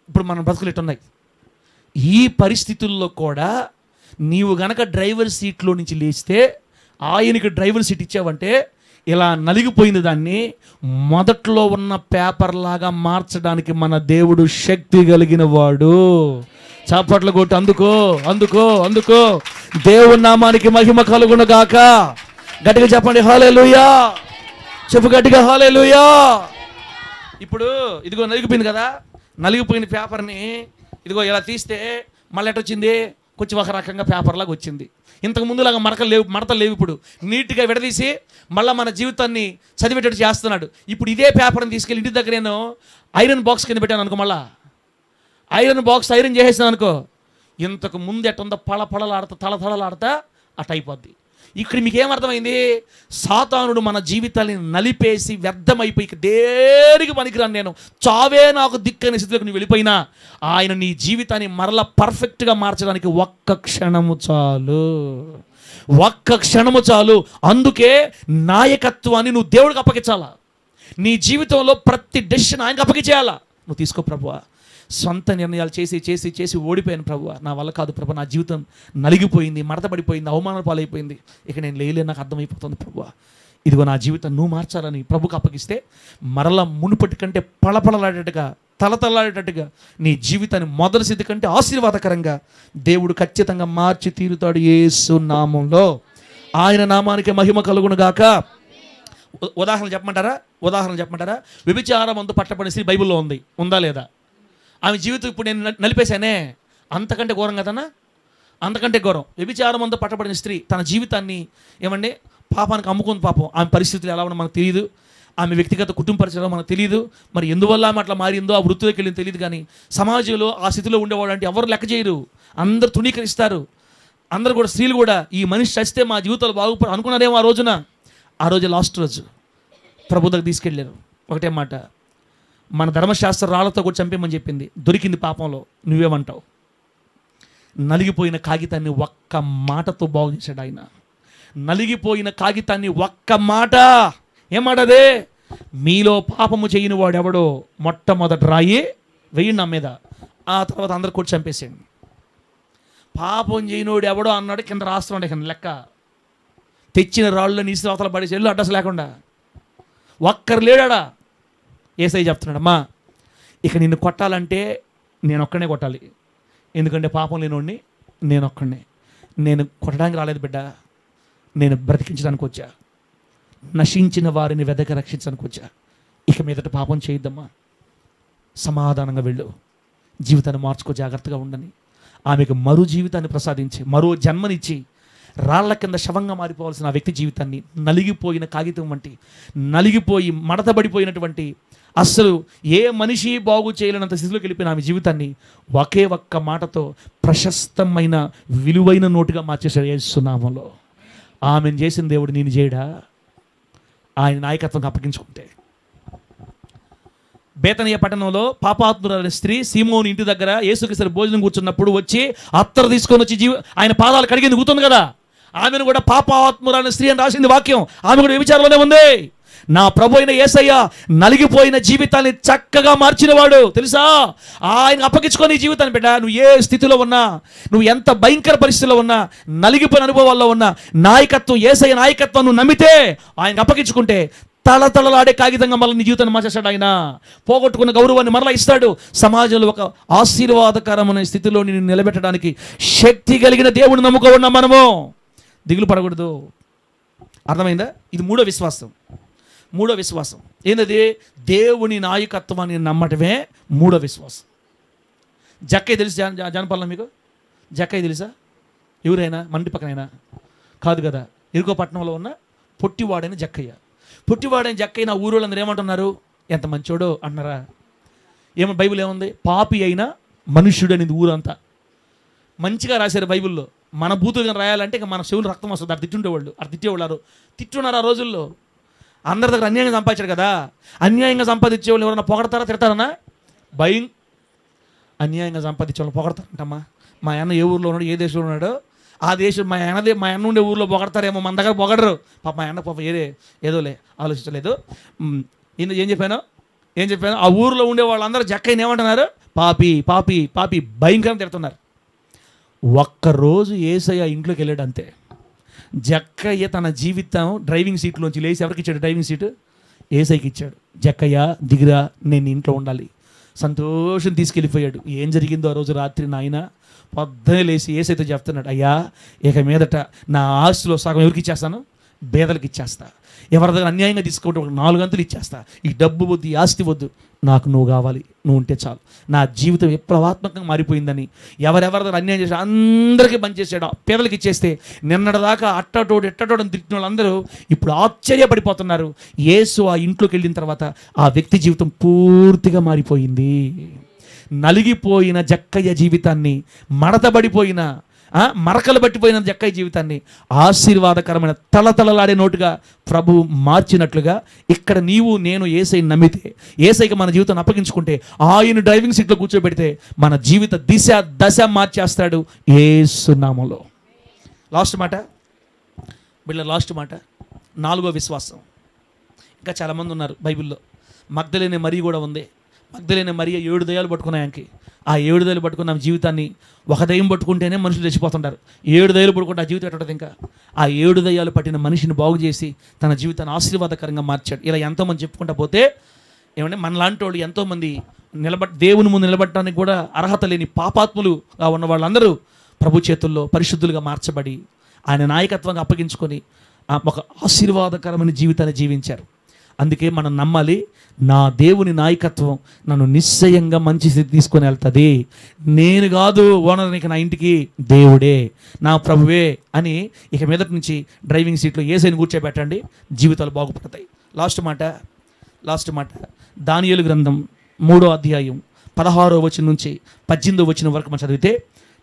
ఇప్పుడు మన బతుకులు ఎట్టున్నాయి. ఈ పరిస్థితుల్లో కూడా నీవు గనక డ్రైవర్ సీట్లో నుంచి లేస్తే, ఆయనకి డ్రైవర్ సీట్ ఇచ్చావంటే, ఇలా నలిగిపోయింది దాన్ని మొదట్లో ఉన్న పేపర్ లాగా మార్చడానికి మన దేవుడు శక్తి కలిగిన వాడు. చాపట్లు కొట్టి అందుకో అందుకో అందుకో. దేవుని నామానికి మహిమ కలుగును గాక. గట్టిగా చెప్పండి హల్లెలూయా. చెప్పు గట్టిగా హల్లెలూయా. ఇప్పుడు ఇదిగో నలిగిపోయింది కదా, నలిగిపోయిన పేపర్ని ఇదిగో ఇలా తీస్తే మళ్ళీ ఎట్ట వచ్చింది, కొంచెం ఒక రకంగా పేపర్ లాగా వచ్చింది. ఇంతకు ముందులాగా మడతలు లేవు. ఇప్పుడు నీట్గా విడదీసి మళ్ళీ మన జీవితాన్ని చదివేటట్టు చేస్తున్నాడు. ఇప్పుడు ఇదే పేపర్ని తీసుకెళ్ళి ఇంటి దగ్గర నేను ఐరన్ బాక్స్ కింద పెట్టాను అనుకో, మళ్ళీ ఐరన్ బాక్స్ ఐరన్ చేసేసాను అనుకో, ఇంతకు ముందు ఎట్టుందో పళపళలాడతా తళతళలాడతా అట్ అయిపోద్ది. ఇక్కడ మీకు ఏమర్థమైంది? సాతానుడు మన జీవితాన్ని నలిపేసి వ్యర్థమైపోయి దేనికి పనికిరాను, నేను చావే నాకు దిక్కని స్థితిలోకి నువ్వు వెళ్ళిపోయినా ఆయన నీ జీవితాన్ని మరలా పర్ఫెక్ట్గా మార్చడానికి ఒక్క క్షణము చాలు, ఒక్క క్షణము చాలు. అందుకే నాయకత్వాన్ని నువ్వు దేవుడికి అప్పగించాలా. నీ జీవితంలో ప్రతి డెసిషన్ ఆయనకు అప్పగించేయాలా. నువ్వు తీసుకో ప్రభువా, సొంత నిర్ణయాలు చేసి చేసి చేసి ఓడిపోయాను ప్రభువా, నా వల్ల కాదు ప్రభు, నా జీవితం నలిగిపోయింది, మడతపడిపోయింది, అవమానాల పాలైపోయింది, ఇక నేను లేలే, నాకు అర్థమైపోతుంది ప్రభువా, ఇదిగో నా జీవితం నువ్వు మార్చాలని ప్రభుకు అప్పగిస్తే మరలా మునుపటి కంటే పళపళలాడేటట్టుగా తలతలాడేటట్టుగా నీ జీవితాన్ని మొదటి స్థితి కంటే ఆశీర్వాదకరంగా దేవుడు ఖచ్చితంగా మార్చి తీరుతాడు యేసు నామంలో. ఆయన నామానికి మహిమ కలుగును గాక. ఉదాహరణ చెప్పమంటారా? వ్యభిచారమందు పట్టబడిన స్త్రీ బైబిల్లో ఉందా లేదా? ఆమె జీవితం ఇప్పుడు నేను నలిపేశానే, అంతకంటే ఘోరం కదన్నా, అంతకంటే ఘోరం. వ్యభిచారమందు పట్టబడిన స్త్రీ తన జీవితాన్ని ఏమండి పాపానికి అమ్ముకుంది. పాపం ఆమె పరిస్థితులు ఎలా ఉన్నా మనకు తెలియదు, ఆమె వ్యక్తిగత కుటుంబ పరిచయం మనకు తెలియదు, మరి ఎందువల్ల ఆమె అట్లా మారిందో, ఆ వృత్తిలోకి వెళ్ళిందో తెలియదు. కానీ సమాజంలో ఆ స్థితిలో ఉండేవాడు అంటే ఎవరు లెక్క చేయరు, అందరు తృణీకరిస్తారు. అందరు కూడా, స్త్రీలు కూడా, ఈ మనిషి చస్తే మా జీవితాలు బాగుపడు అనుకున్నారేమో ఆ రోజు లాస్ట్ రోజు ప్రభు దగ్గర తీసుకెళ్ళారు. ఒకటే మాట, మన ధర్మశాస్త్ర రాళ్లతో కూడా చంపేమని చెప్పింది, దొరికింది పాపంలో. నువ్వేమంటావు? నలిగిపోయిన కాగితాన్ని ఒక్క మాటతో బాగు చేశాడు ఆయన. నలిగిపోయిన కాగితాన్ని ఒక్క మాట, ఏం మాట అదే? మీలో పాపము చేయని వాడు ఎవడో మొట్టమొదటి రాయి వెయ్యి నా మీద, ఆ తర్వాత అందరు కూడా చంపేసేయండి. పాపం చేయనోడు ఎవడో అన్నాడు, కింద రాస్తున్నాడు కింద లెక్క. తెచ్చిన రాళ్ళు నీసి అవతల పడేసి వెళ్ళు అడ్రస్ లేకుండా. ఒక్కరు లేడా? యేసయ్య చెప్తున్నాడు, అమ్మా ఇక నిన్ను కొట్టాలంటే నేను ఒక్కనే కొట్టాలి, ఎందుకంటే పాపం లేనోడిని నేను ఒక్కనే. నేను కొట్టడానికి రాలేదు బిడ్డ, నేను బ్రతికించడానికి వచ్చా, నశించిన వారిని వెదక రక్షించడానికి వచ్చా. ఇక మీదట పాపం చేయొద్దమ్మా, సమాధానంగా వెళ్ళు, జీవితాన్ని మార్చుకో, జాగ్రత్తగా ఉండని ఆమెకు మరో జీవితాన్ని ప్రసాదించి, మరో జన్మనిచ్చి, రాళ్ల కింద శవంగా మారిపోవాల్సిన ఆ వ్యక్తి జీవితాన్ని, నలిగిపోయిన కాగితం వంటి, నలిగిపోయి మడతబడిపోయినటువంటి, అస్సలు ఏ మనిషి బాగు చేయలేనంత స్థితిలోకి వెళ్ళిపోయిన ఆమె జీవితాన్ని ఒకే ఒక్క మాటతో ప్రశస్తమైన విలువైన నోటుగా మార్చేశాడు యేసు నామములో. ఆమెను చేసిన దేవుడు నేను చేయడా? ఆయన నాయకత్వం అప్పగించుకుంటే. బేతనియ పట్టణంలో పాపాత్మురాలైన స్త్రీ సీమోను ఇంటి దగ్గర యేసుక్రీస్తు భోజనం కూర్చున్నప్పుడు వచ్చి అత్తరు తీసుకొని వచ్చి ఆయన పాదాలు కడిగింది కూతుంది కదా, ఆమెను కూడా పాపాత్మురాలైన స్త్రీ అని రాసింది వాక్యం. ఆమె కూడా వ్యభిచారంలోనే ఉంది. నా ప్రభు అయిన యేసయ్య నలిగిపోయిన జీవితాన్ని చక్కగా మార్చినవాడు తెలుసా. ఆయన అప్పగించుకొని జీవితాన్ని బిడ్డ, నువ్వు ఏ స్థితిలో ఉన్నా, నువ్వు ఎంత భయంకర పరిస్థితిలో ఉన్నా, నలిగిపోయిన అనుభవాల్లో ఉన్నా, నాయకత్వం యేసయ్య నాయకత్వం నువ్వు నమ్మితే, ఆయన అప్పగించుకుంటే తలతలలాడే కాగితంగా మళ్ళీ నీ జీవితాన్ని మార్చేస్తాడు. ఆయన పోగొట్టుకున్న గౌరవాన్ని మరలా ఇస్తాడు. సమాజంలో ఒక ఆశీర్వాదకరమైన స్థితిలో నిన్ను నిలబెట్టడానికి శక్తి కలిగిన దేవుడిని నమ్ముకోవడం మనము దిగులు పడకూడదు. అర్థమైందా? ఇది మూడో విశ్వాసం. మూడో విశ్వాసం ఏంటది? దేవుని నాయకత్వాన్ని నమ్మటమే మూడో విశ్వాసం. జక్కయ్య తెలుసు జానపల్లం మీకు? జక్కయ్య తెలుసా? ఎవరైనా మండి పక్కనైనా కాదు కదా, ఇరుకోపట్నంలో ఉన్న పొట్టివాడైన జక్కయ్య. పొట్టివాడైన జక్కయ్య నా ఊరోళ్ళందరూ ఏమంటున్నారు? ఎంత మంచోడో అంటున్నారా? ఏమో బైబిల్ ఏముంది? పాపి అయినా మనుష్యుడు అనేది ఊరంతా మంచిగా రాశారు బైబిల్లో. మన బూతులుగా రాయాలంటే ఇక మన చెవులు రక్తం వస్తుంది. అటు తిట్టేవాళ్ళు తిట్టున్నారు ఆ రోజుల్లో. అందరి దగ్గర అన్యాయంగా సంపాదించాడు కదా. అన్యాయంగా సంపాదించేవాళ్ళు ఎవరన్నా పొగడతారా తిడతారన్నా? భయం. అన్యాయంగా సంపాదించేవాళ్ళు పొగడతారంటమ్మా. మా అన్న ఏ ఊర్లో ఉన్నాడు, ఏ దేశంలో ఉన్నాడో ఆ దేశం మా అన్న ఉండే ఊర్లో పొగడతారేమో, మన దగ్గర పొగడరు. పాప మా అన్న పాప ఏదోలే ఆలోచించలేదు. ఏం చెప్పాను ఆ ఊర్లో ఉండే వాళ్ళందరూ జక్కయ్యని ఏమంటున్నారు? పాపి పాపి పాపి భయంకరంగా తిడుతున్నారు. ఒక్కరోజు యేసయ్య ఇంట్లోకి వెళ్ళాడు అంతే. జక్కయ్య తన జీవితం డ్రైవింగ్ సీట్లోంచి లేచి ఎవరికి ఇచ్చాడు డ్రైవింగ్ సీటు? యేసయ్యకి ఇచ్చాడు. జక్కయ్య దిగిరా, నేను ఇంట్లో ఉండాలి. సంతోషం తీసుకెళ్ళిపోయాడు. ఏం జరిగిందో ఆ రోజు రాత్రి నాయన పొద్దునే లేచి యేసయ్యతో చెప్తున్నాడు, అయ్యా ఇక మీదట నా ఆస్తిలో సగం ఎవరికి ఇచ్చేస్తాను? పేదలకు ఇచ్చేస్తా. ఎవరి దగ్గర అన్యాయంగా తీసుకుంటే 4 గంటలు ఇచ్చేస్తా. ఈ డబ్బు వద్దు, ఈ ఆస్తి వద్దు, నాకు నువ్వు కావాలి, నువ్వు ఉంటే చాలు. నా జీవితం విప్లవాత్మకంగా మారిపోయిందని ఎవరెవరి దగ్గర అన్యాయం చేశాడు అందరికీ పనిచేసాడు. పేదలకు ఇచ్చేస్తే నిన్నటిదాకా ఎట్టటోడని తిట్టిన వాళ్ళందరూ ఇప్పుడు ఆశ్చర్యపడిపోతున్నారు. యేసు ఆ ఇంట్లోకి వెళ్ళిన తర్వాత ఆ వ్యక్తి జీవితం పూర్తిగా మారిపోయింది. నలిగిపోయిన జక్కయ్య జీవితాన్ని, మడతబడిపోయిన మరకలు పట్టిపోయిన జక్కయ్య జీవితాన్ని ఆశీర్వాదకరమైన తలతలలాడే నోటుగా ప్రభు మార్చినట్లుగా ఇక్కడ నీవు నేను యేసయ్యని నమ్మితే, యేసయ్యకి మన జీవితాన్ని అప్పగించుకుంటే, ఆయన డ్రైవింగ్ సీట్లో కూర్చోబెడితే మన జీవిత దశ మార్చేస్తాడు యేసు నామములో. లాస్ట్ మాట బిళ్ళ, లాస్ట్ మాట, 4వ విశ్వాసం. ఇంకా చాలామంది ఉన్నారు బైబిల్లో. మగ్దలేనే మరియ కూడా ఉంది. మగ్దలేనే మరియ 7 దయ్యాలు పట్టుకున్నాయి ఆయనకి. ఆ 7 దయ్యాలు పట్టుకున్న జీవితాన్ని, ఒక దయ్యం పట్టుకుంటేనే మనుషులు చచ్చిపోతుంటారు. 7 దయ్యాలు పట్టుకుంటే ఆ జీవితం ఎట్టుంటుంది? ఇంకా ఆ 7 దయ్యాలు పట్టిన మనిషిని బాగు చేసి తన జీవితాన్ని ఆశీర్వాదకరంగా మార్చాడు. ఇలా ఎంతోమంది చెప్పుకుంటా పోతే ఏమంటే మనలాంటి వాళ్ళు ఎంతోమంది దేవుని ముందు నిలబడటానికి కూడా అర్హత లేని పాపాత్ములుగా ఉన్న వాళ్ళందరూ ప్రభు చేతుల్లో పరిశుద్ధులుగా మార్చబడి ఆయన నాయకత్వంగా అప్పగించుకొని ఒక ఆశీర్వాదకరమైన జీవితాన్ని జీవించారు. అందుకే మనం నమ్మాలి, నా దేవుని నాయకత్వం నన్ను నిశ్చయంగా మంచి స్థితి తీసుకొని వెళ్తుంది. నేను కాదు ఓనర్నికి, నా ఇంటికి దేవుడే, నా ప్రభువే అని ఇక మీదటి నుంచి డ్రైవింగ్ సీట్లో యేసయ్యని కూర్చోబెట్టండి, జీవితాలు బాగుపడతాయి. లాస్ట్ మాట దానియేలు గ్రంథం 3వ అధ్యాయం 16వ వచనం నుంచి 18వ వచనం వరకు మనం చదివితే,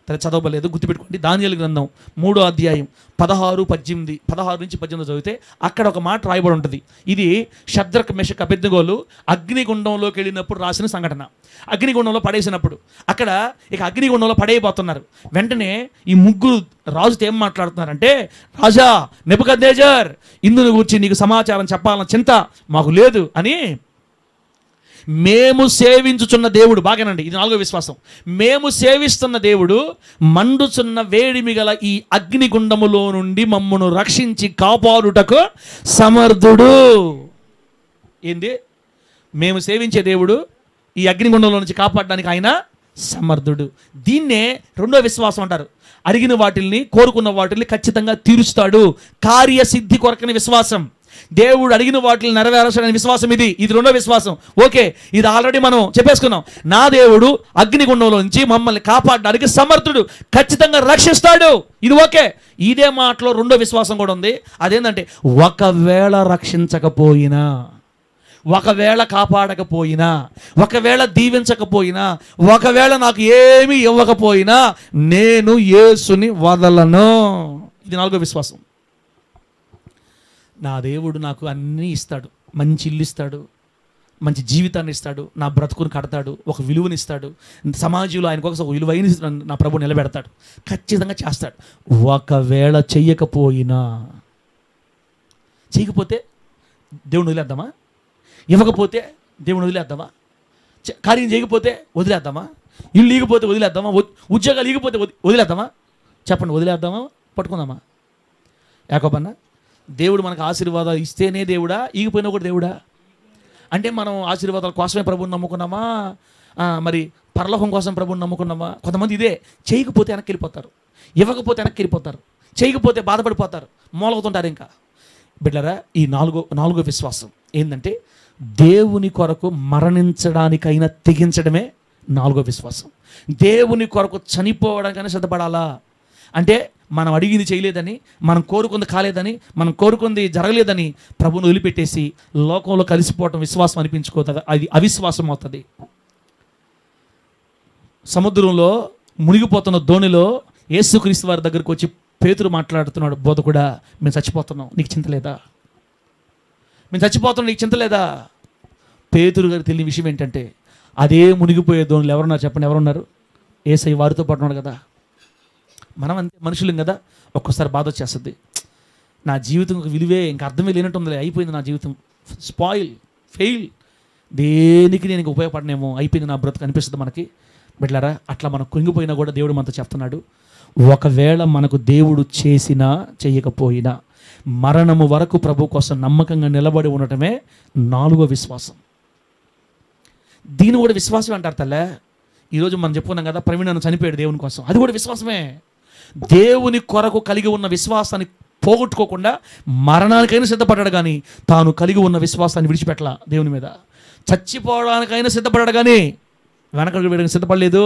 చదవలేదు గుర్తుపెట్టుకోండి. దానియేలు గ్రంథం 3వ అధ్యాయం 16 నుంచి 18 చదివితే అక్కడ ఒక మాట రాయబడి ఉంటుంది. ఇది షద్రక్ మెషక్ అబేద్నెగోలు అగ్నిగుండంలోకి వెళ్ళినప్పుడు రాసిన సంఘటన. అగ్నిగుండంలో పడేసినప్పుడు అక్కడ ఇక అగ్నిగుండంలో పడేయబోతున్నారు. వెంటనే ఈ ముగ్గురు రాజుతో ఏం మాట్లాడుతున్నారంటే, రాజా నెబుకద్నెజర్, ఇందును గురించి నీకు సమాచారం చెప్పాలన్న చింత మాకు లేదు అని, మేము సేవించుచున్న దేవుడు, బాగానండి ఇది 4వ విశ్వాసం, మేము సేవిస్తున్న దేవుడు మండుచున్న వేడిమి గల ఈ అగ్నిగుండములో నుండి మమ్మను రక్షించి కాపాడుటకు సమర్థుడు. ఏంది? మేము సేవించే దేవుడు ఈ అగ్నిగుండంలో నుంచి కాపాడడానికి ఆయన సమర్థుడు. దీన్నే రెండో విశ్వాసం అంటారు. అడిగిన వాటిల్ని, కోరుకున్న వాటిల్ని ఖచ్చితంగా తీరుస్తాడు. కార్యసిద్ధి కొరకని విశ్వాసం. దేవుడు అడిగిన వాటిని నెరవేర్చాడని విశ్వాసం ఇది రెండో విశ్వాసం. ఓకే, ఇది ఆల్రెడీ మనం చెప్పేసుకున్నాం. నా దేవుడు అగ్నిగుండంలో నుంచి మమ్మల్ని కాపాడడానికి సమర్థుడు, ఖచ్చితంగా రక్షిస్తాడు. ఇది ఓకే. ఇదే మాటలో రెండో విశ్వాసం కూడా ఉంది. అదేంటంటే ఒకవేళ రక్షించకపోయినా, ఒకవేళ కాపాడకపోయినా, ఒకవేళ దీవించకపోయినా, ఒకవేళ నాకు ఏమీ ఇవ్వకపోయినా నేను యేసుని వదలను. ఇది నాలుగో విశ్వాసం. నా దేవుడు నాకు అన్నీ ఇస్తాడు. మంచి ఇల్లు ఇస్తాడు, మంచి జీవితాన్ని ఇస్తాడు, నా బ్రతుకుని కడతాడు, ఒక విలువని ఇస్తాడు, సమాజంలో ఆయన కోసం ఒక విలువైన నా ప్రభు నిలబెడతాడు, ఖచ్చితంగా చేస్తాడు. ఒకవేళ చేయకపోతే దేవుని వదిలేద్దామా? ఇవ్వకపోతే దేవుని వదిలేద్దామా? కార్యం చేయకపోతే వదిలేద్దామా? ఇల్లు ఈగిపోతే వదిలేద్దామా? ఉద్యోగాలు ఈగిపోతే వదిలేద్దామా? చెప్పండి, వదిలేద్దామా పట్టుకుందామా? యాకోబన్న, దేవుడు మనకు ఆశీర్వాదాలు ఇస్తేనే దేవుడా, ఈగిపోయినా కూడా దేవుడా? అంటే మనం ఆశీర్వాదాల కోసమే ప్రభుని నమ్ముకున్నామా, మరి పరలోకం కోసం ప్రభుని నమ్ముకున్నామా? కొంతమంది ఇదే, చేయకపోతే వెనక్కి వెళ్ళిపోతారు, ఇవ్వకపోతే వెనక్కి వెళ్ళిపోతారు, చేయకపోతే బాధపడిపోతారు, మూలగుతుంటారు. ఇంకా బిడ్డరా, ఈ నాలుగో విశ్వాసం ఏంటంటే దేవుని కొరకు మరణించడానికైనా తెగించడమే నాలుగో విశ్వాసం. దేవుని కొరకు చనిపోవడానికైనా సిద్ధపడాలా? అంటే మనం అడిగింది చేయలేదని, మనం కోరుకుంది కాలేదని, మనం కోరుకుంది జరగలేదని ప్రభువును వదిలిపెట్టేసి లోకంలో కలిసిపోవటం విశ్వాసం అనిపించుకోతుంది, అది అవిశ్వాసం అవుతుంది. సముద్రంలో మునిగిపోతున్న ధోనిలో యేసుక్రీస్తు వారి దగ్గరికి వచ్చి పేతురు మాట్లాడుతున్నాడు, బోధకుడా మేము చచ్చిపోతున్నాం, నీకు చింత లేదా? మేము చచ్చిపోతున్నాం, నీకు చింత లేదా? పేతురు గారికి తెలియని విషయం ఏంటంటే అదే మునిగిపోయే ధోనిలో ఎవరున్నారు చెప్పండి? ఎవరున్నారు? యేసయ్య వారితో పడున్నాడు కదా. మనం అంతే, మనుషులం కదా. ఒక్కోసారి బాధ వచ్చేస్తుంది, నా జీవితం ఒక విలువే ఇంకా అర్థమే లేనట్టుందిలే, అయిపోయింది నా జీవితం, స్పాయిల్, ఫెయిల్, దేనికి నేను ఇంక ఉపయోగపడనేమో, అయిపోయింది నా బ్రతుకు అనిపిస్తుంది మనకి. బిడ్డలారా, అట్లా మనం కుంగిపోయినా కూడా దేవుడు మనతో చెప్తున్నాడు, ఒకవేళ మనకు దేవుడు చేసినా చేయకపోయినా మరణము వరకు ప్రభు కోసం నమ్మకంగా నిలబడి ఉండటమే నాలుగో విశ్వాసం. దీన్ని కూడా విశ్వాసం అంటారు తల్లే. ఈరోజు మనం చెప్పుకున్నాం కదా, ప్రవీణ్ చనిపోయాడు దేవుని కోసం, అది కూడా విశ్వాసమే. దేవుని కొరకు కలిగి ఉన్న విశ్వాసాన్ని పోగొట్టుకోకుండా మరణానికైనా సిద్ధపడ్డాడు, కానీ తాను కలిగి ఉన్న విశ్వాసాన్ని విడిచిపెట్టలా దేవుని మీద. చచ్చిపోవడానికైనా సిద్ధపడ్డాడు, కానీ వెనకడికి వేయడానికి సిద్ధపడలేదు.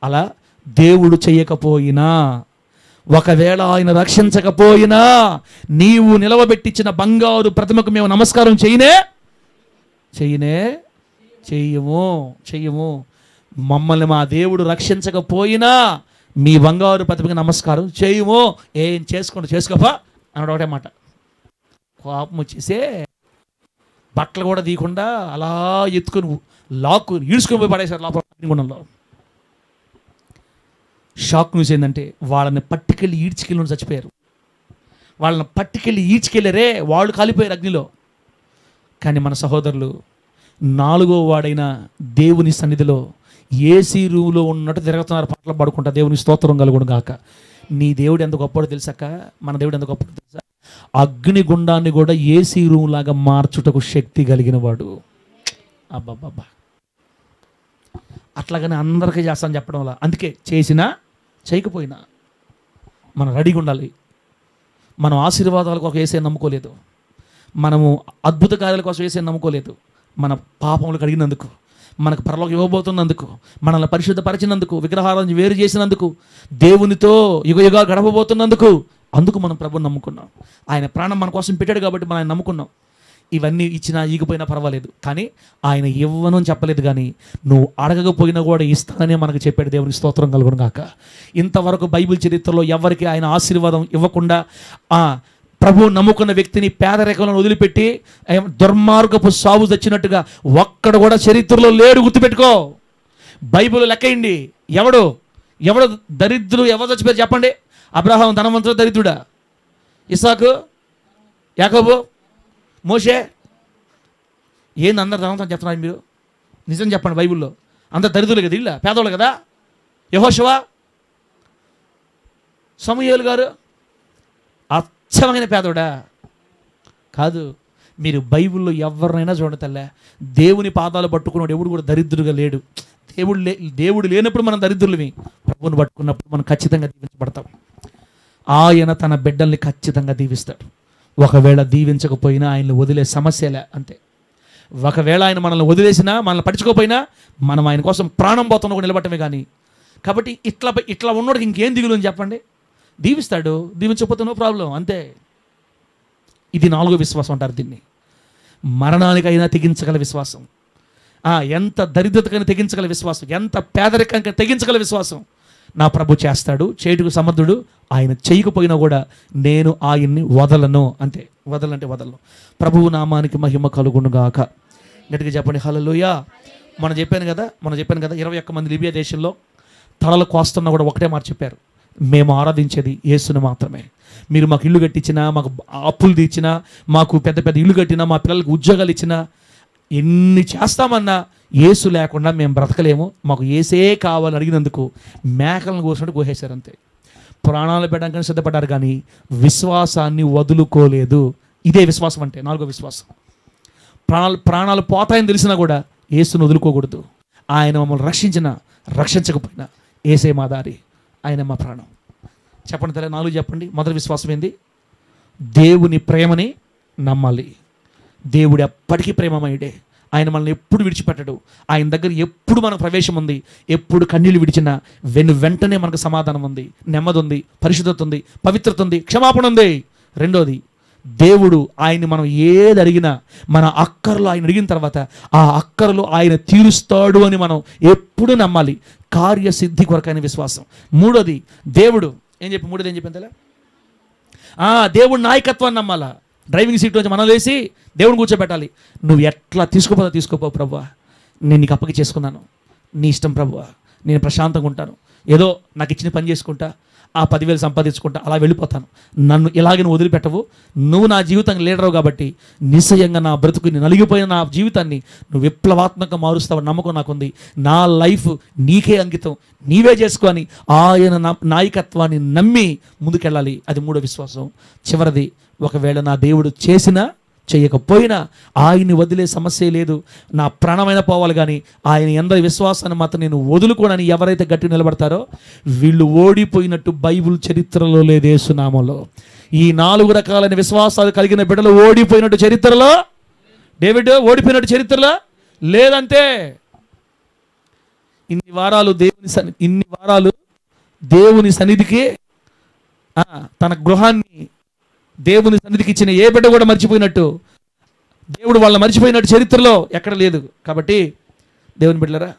అలా దేవుడు చేయకపోయినా, ఒకవేళ ఆయన రక్షించకపోయినా, నీవు నిలవబెట్టించిన బంగారు ప్రతిమకు మేము నమస్కారం చెయ్యము. మమ్మల్ని మా దేవుడు రక్షించకపోయినా మీ బంగారు ప్రతిమకు నమస్కారం చేయము. ఏం చేసుకోపా అన్నాడు ఒకటే మాట. కోపం వచ్చేసే బట్టలు కూడా తీయకుండా అలా ఎత్తుకొని ఈడ్చుకొని పోయి పడేశారు లోపల గుండంలో. షాక్ న్యూస్ ఏంటంటే వాళ్ళని పట్టుకెళ్ళి ఈడ్చుకెళ్ళి చచ్చిపోయారు. వాళ్ళని పట్టుకెళ్ళి ఈడ్చుకెళ్ళారే, వాళ్ళు కాలిపోయారు అగ్నిలో. కానీ మన సహోదరులు నాలుగో వాడైన దేవుని సన్నిధిలో ఏసీ రూమ్లో ఉన్నట్టు తిరుగుతున్నారు, పాటలు పాడుకుంటా, దేవుని స్తోత్రం కలుగును గాక. నీ దేవుడు ఎంత గొప్పడో తెలుసాక, మన దేవుడు ఎంత గొప్పడో తెలుసా? అగ్నిగుండాన్ని కూడా ఏసీ రూమ్ లాగా మార్చుటకు శక్తి కలిగిన వాడు. అబ్బాబ్బా, అట్లాగనే అందరికీ చేస్తాను చెప్పడం వల్ల. అందుకే చేసినా చేయకపోయినా మనం రెడీగా ఉండాలి. మనం ఆశీర్వాదాల కోసం వేసే నమ్ముకోలేదు, మనము అద్భుత కార్యాల కోసం వేసే నమ్ముకోలేదు. మన పాపములు కడిగినందుకు, మనకు పరలోకం ఇవ్వబోతున్నందుకు, మనల్ని పరిశుద్ధపరిచినందుకు, విగ్రహాలను వేరు చేసినందుకు, దేవునితో యుగ గడపబోతున్నందుకు, అందుకు మనం ప్రభుని నమ్ముకున్నాం. ఆయన ప్రాణం మన కోసం పెట్టాడు కాబట్టి మనం ఆయన నమ్ముకున్నాం. ఇవన్నీ ఇచ్చినా ఈగిపోయినా పర్వాలేదు, కానీ ఆయన ఇవ్వను అని చెప్పలేదు. కానీ నువ్వు అడగకపోయినా కూడా ఇస్తాననే మనకు చెప్పాడు. దేవునికి స్తోత్రం కలుగును గాక. ఇంతవరకు బైబిల్ చరిత్రలో ఎవరికి ఆయన ఆశీర్వాదం ఇవ్వకుండా ప్రభువు నమ్ముకున్న వ్యక్తిని పేదరికంలో వదిలిపెట్టి దుర్మార్గపు సాగు తెచ్చినట్టుగా ఒక్కడు కూడా చరిత్రలో లేడు. గుర్తుపెట్టుకో, బైబిల్ లెక్కండి. ఎవడు దరిద్రుడు ఎవరు చచ్చిపోయారు చెప్పండి? అబ్రహాం ధనవంతుడు దరిద్రుడా? ఇస్సాకు, యాకోబు, మోషే? ఏంది అందరు ధనవంతం చెప్తున్నారు మీరు? నిజం చెప్పండి, బైబిల్లో అందరు దరిద్రులు కదా, ఇళ్ళ పేదవాళ్ళు కదా. యెహోషువ, సమూయేలు గారు అచ్చమైన పేదోడా? కాదు. మీరు బైబిల్లో ఎవరినైనా చూడండి తల్లే, దేవుని పాదాలు పట్టుకున్నాడు ఎవడు కూడా దరిద్రుడుగా లేడు. దేవుడు లేనప్పుడు మనం దరిద్రులవి, ప్రభువుని పట్టుకున్నప్పుడు మనం ఖచ్చితంగా దీవించబడతాం. ఆయన తన బిడ్డల్ని ఖచ్చితంగా దీవిస్తాడు. ఒకవేళ దీవించకపోయినా ఆయన్ని వదిలే సమస్యలే అంతే. ఒకవేళ ఆయన మనల్ని వదిలేసినా, మనల్ని పట్టించుకోకపోయినా, మనం ఆయన కోసం ప్రాణం పోతున్నా కూడా నిలబట్టమే. కానీ కాబట్టి ఇట్లా ఉన్నోడికి ఇంకేం దిగులు అని చెప్పండి. దీవిస్తాడు, దీవించకపోతే నో ప్రాబ్లం అంతే. ఇది 4వ విశ్వాసం అంటారు దీన్ని. మరణానికైనా తెగించగల విశ్వాసం, ఎంత దరిద్రతకైనా తెగించగల విశ్వాసం, ఎంత పేదరికానికి తెగించగల విశ్వాసం. నా ప్రభు చేస్తాడు, చేయుటకు సమర్థుడు, ఆయన చేయకపోయినా కూడా నేను ఆయన్ని వదలను అంతే. వదలంటే వదలను. ప్రభువు నామానికి మహిమ కలుగునుగాక. గట్టిగా చెప్పండి హల్లెలూయా. మనం చెప్పాను కదా 21 మంది లిబియా దేశంలో తలలు కోస్తున్నా కూడా ఒకటే మాట చెప్పారు, మేము ఆరాధించేది యేసుని మాత్రమే. మీరు మాకు ఇల్లు కట్టించినా, మాకు అప్పులు తీర్చినా, మాకు పెద్ద పెద్ద ఇల్లు కట్టినా, మా పిల్లలకు ఉద్యోగాలు ఇచ్చినా, ఎన్ని చేస్తామన్నా యేసు లేకుండా మేము బ్రతకలేము, మాకు యేసే కావాలని అడిగినందుకు మేకలను కోసినట్టు కోసేశారు అంతే. ప్రాణాలు పెట్టడానికి సిద్ధపడ్డారు కానీ విశ్వాసాన్ని వదులుకోలేదు. ఇదే విశ్వాసం అంటే 4వ విశ్వాసం. ప్రాణాలు పోతాయని తెలిసినా కూడా యేసును వదులుకోకూడదు. ఆయన మమ్మల్ని రక్షించకపోయినా యేసే మా దారి, ఆయన మా ప్రాణం. చెప్పండి తల్లి, 4 చెప్పండి. మొదటి విశ్వాసం ఏంది? దేవుని ప్రేమని నమ్మాలి. దేవుడు ఎప్పటికీ ప్రేమమయుడే. ఆయన మనల్ని ఎప్పుడు విడిచిపెట్టడు. ఆయన దగ్గర ఎప్పుడు మనకు ప్రవేశం ఉంది. ఎప్పుడు కన్నీళ్ళు విడిచినా వెంటనే మనకు సమాధానం ఉంది, నెమ్మది ఉంది, పరిశుద్ధత ఉంది, పవిత్రత ఉంది, క్షమాపణ ఉంది. రెండోది, దేవుడు ఆయన్ని మనం ఏది అడిగినా మన అక్కర్లో ఆయన అడిగిన తర్వాత ఆ అక్కర్లో ఆయన తీరుస్తాడు అని మనం ఎప్పుడు నమ్మాలి. కార్యసిద్ధి కొరకైన విశ్వాసం. మూడోది, దేవుడు ఏం చెప్పాను దేవుడు నాయకత్వాన్ని నమ్మాలా. డ్రైవింగ్ సీట్ నుంచి మనం వేసి దేవుని కూర్చోబెట్టాలి. నువ్వు ఎట్లా తీసుకోపో ప్రభువా, నేను నీకు అప్పకి చేసుకున్నాను, నీ ఇష్టం ప్రభువా, నేను ప్రశాంతంగా ఉంటాను, ఏదో నాకు ఇచ్చిన పని చేసుకుంటా, ఆ 10,000 సంపాదించుకుంటా, అలా వెళ్ళిపోతాను, నన్ను ఇలాగే నువ్వు వదిలిపెట్టవు, నువ్వు నా జీవితానికి లీడరు కాబట్టి నిశ్చయంగా నా బ్రతుకుని నలిగిపోయిన నా జీవితాన్ని నువ్వు విప్లవాత్మకంగా మారుస్తావు నమ్మకం నాకుంది. నా లైఫ్ నీకే అంకితం, నీవే చేసుకొని ఆయన నాయకత్వాన్ని నమ్మి ముందుకెళ్ళాలి. అది 3వ విశ్వాసం. చివరిది, ఒకవేళ నా దేవుడు చేసినా చేయకపోయినా ఆయన్ని వదిలే సమస్య లేదు. నా ప్రాణమైన పోవాలి కానీ ఆయన ఎందరి విశ్వాసాన్ని మాత్రం నేను వదులుకోనని ఎవరైతే గట్టి నిలబడతారో వీళ్ళు ఓడిపోయినట్టు బైబిల్ చరిత్రలో లేదు. యేసు నామములో ఈ 4 రకాలైన విశ్వాసాలు కలిగిన బిడ్డలు ఓడిపోయినట్టు చరిత్రలో, డేవిడ్ ఓడిపోయినట్టు చరిత్రలో లేదంతే. ఇన్ని వారాలు దేవుని సన్నిధికి, తన గృహాన్ని దేవుని సన్నిధికి ఇచ్చిన ఏ బిడ్డ కూడా మర్చిపోయినట్టు, దేవుడు వాళ్ళని మర్చిపోయినట్టు చరిత్రలో ఎక్కడ లేదు. కాబట్టి దేవుని బిడ్డలారా,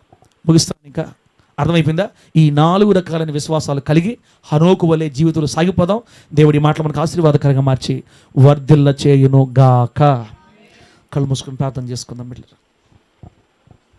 ముగిస్తాను. ఇంకా అర్థమైపోయిందా? ఈ 4 రకాలైన విశ్వాసాలు కలిగి హనోకు వలె జీవితంలో సాగిపోదాం. దేవుడి మాటలు మనకు ఆశీర్వాదకరంగా మార్చి వర్ధిల్ల చేయును గాక. కళ్ళు మూసుకొని ప్రార్థన చేసుకుందాం బిడ్డలారా.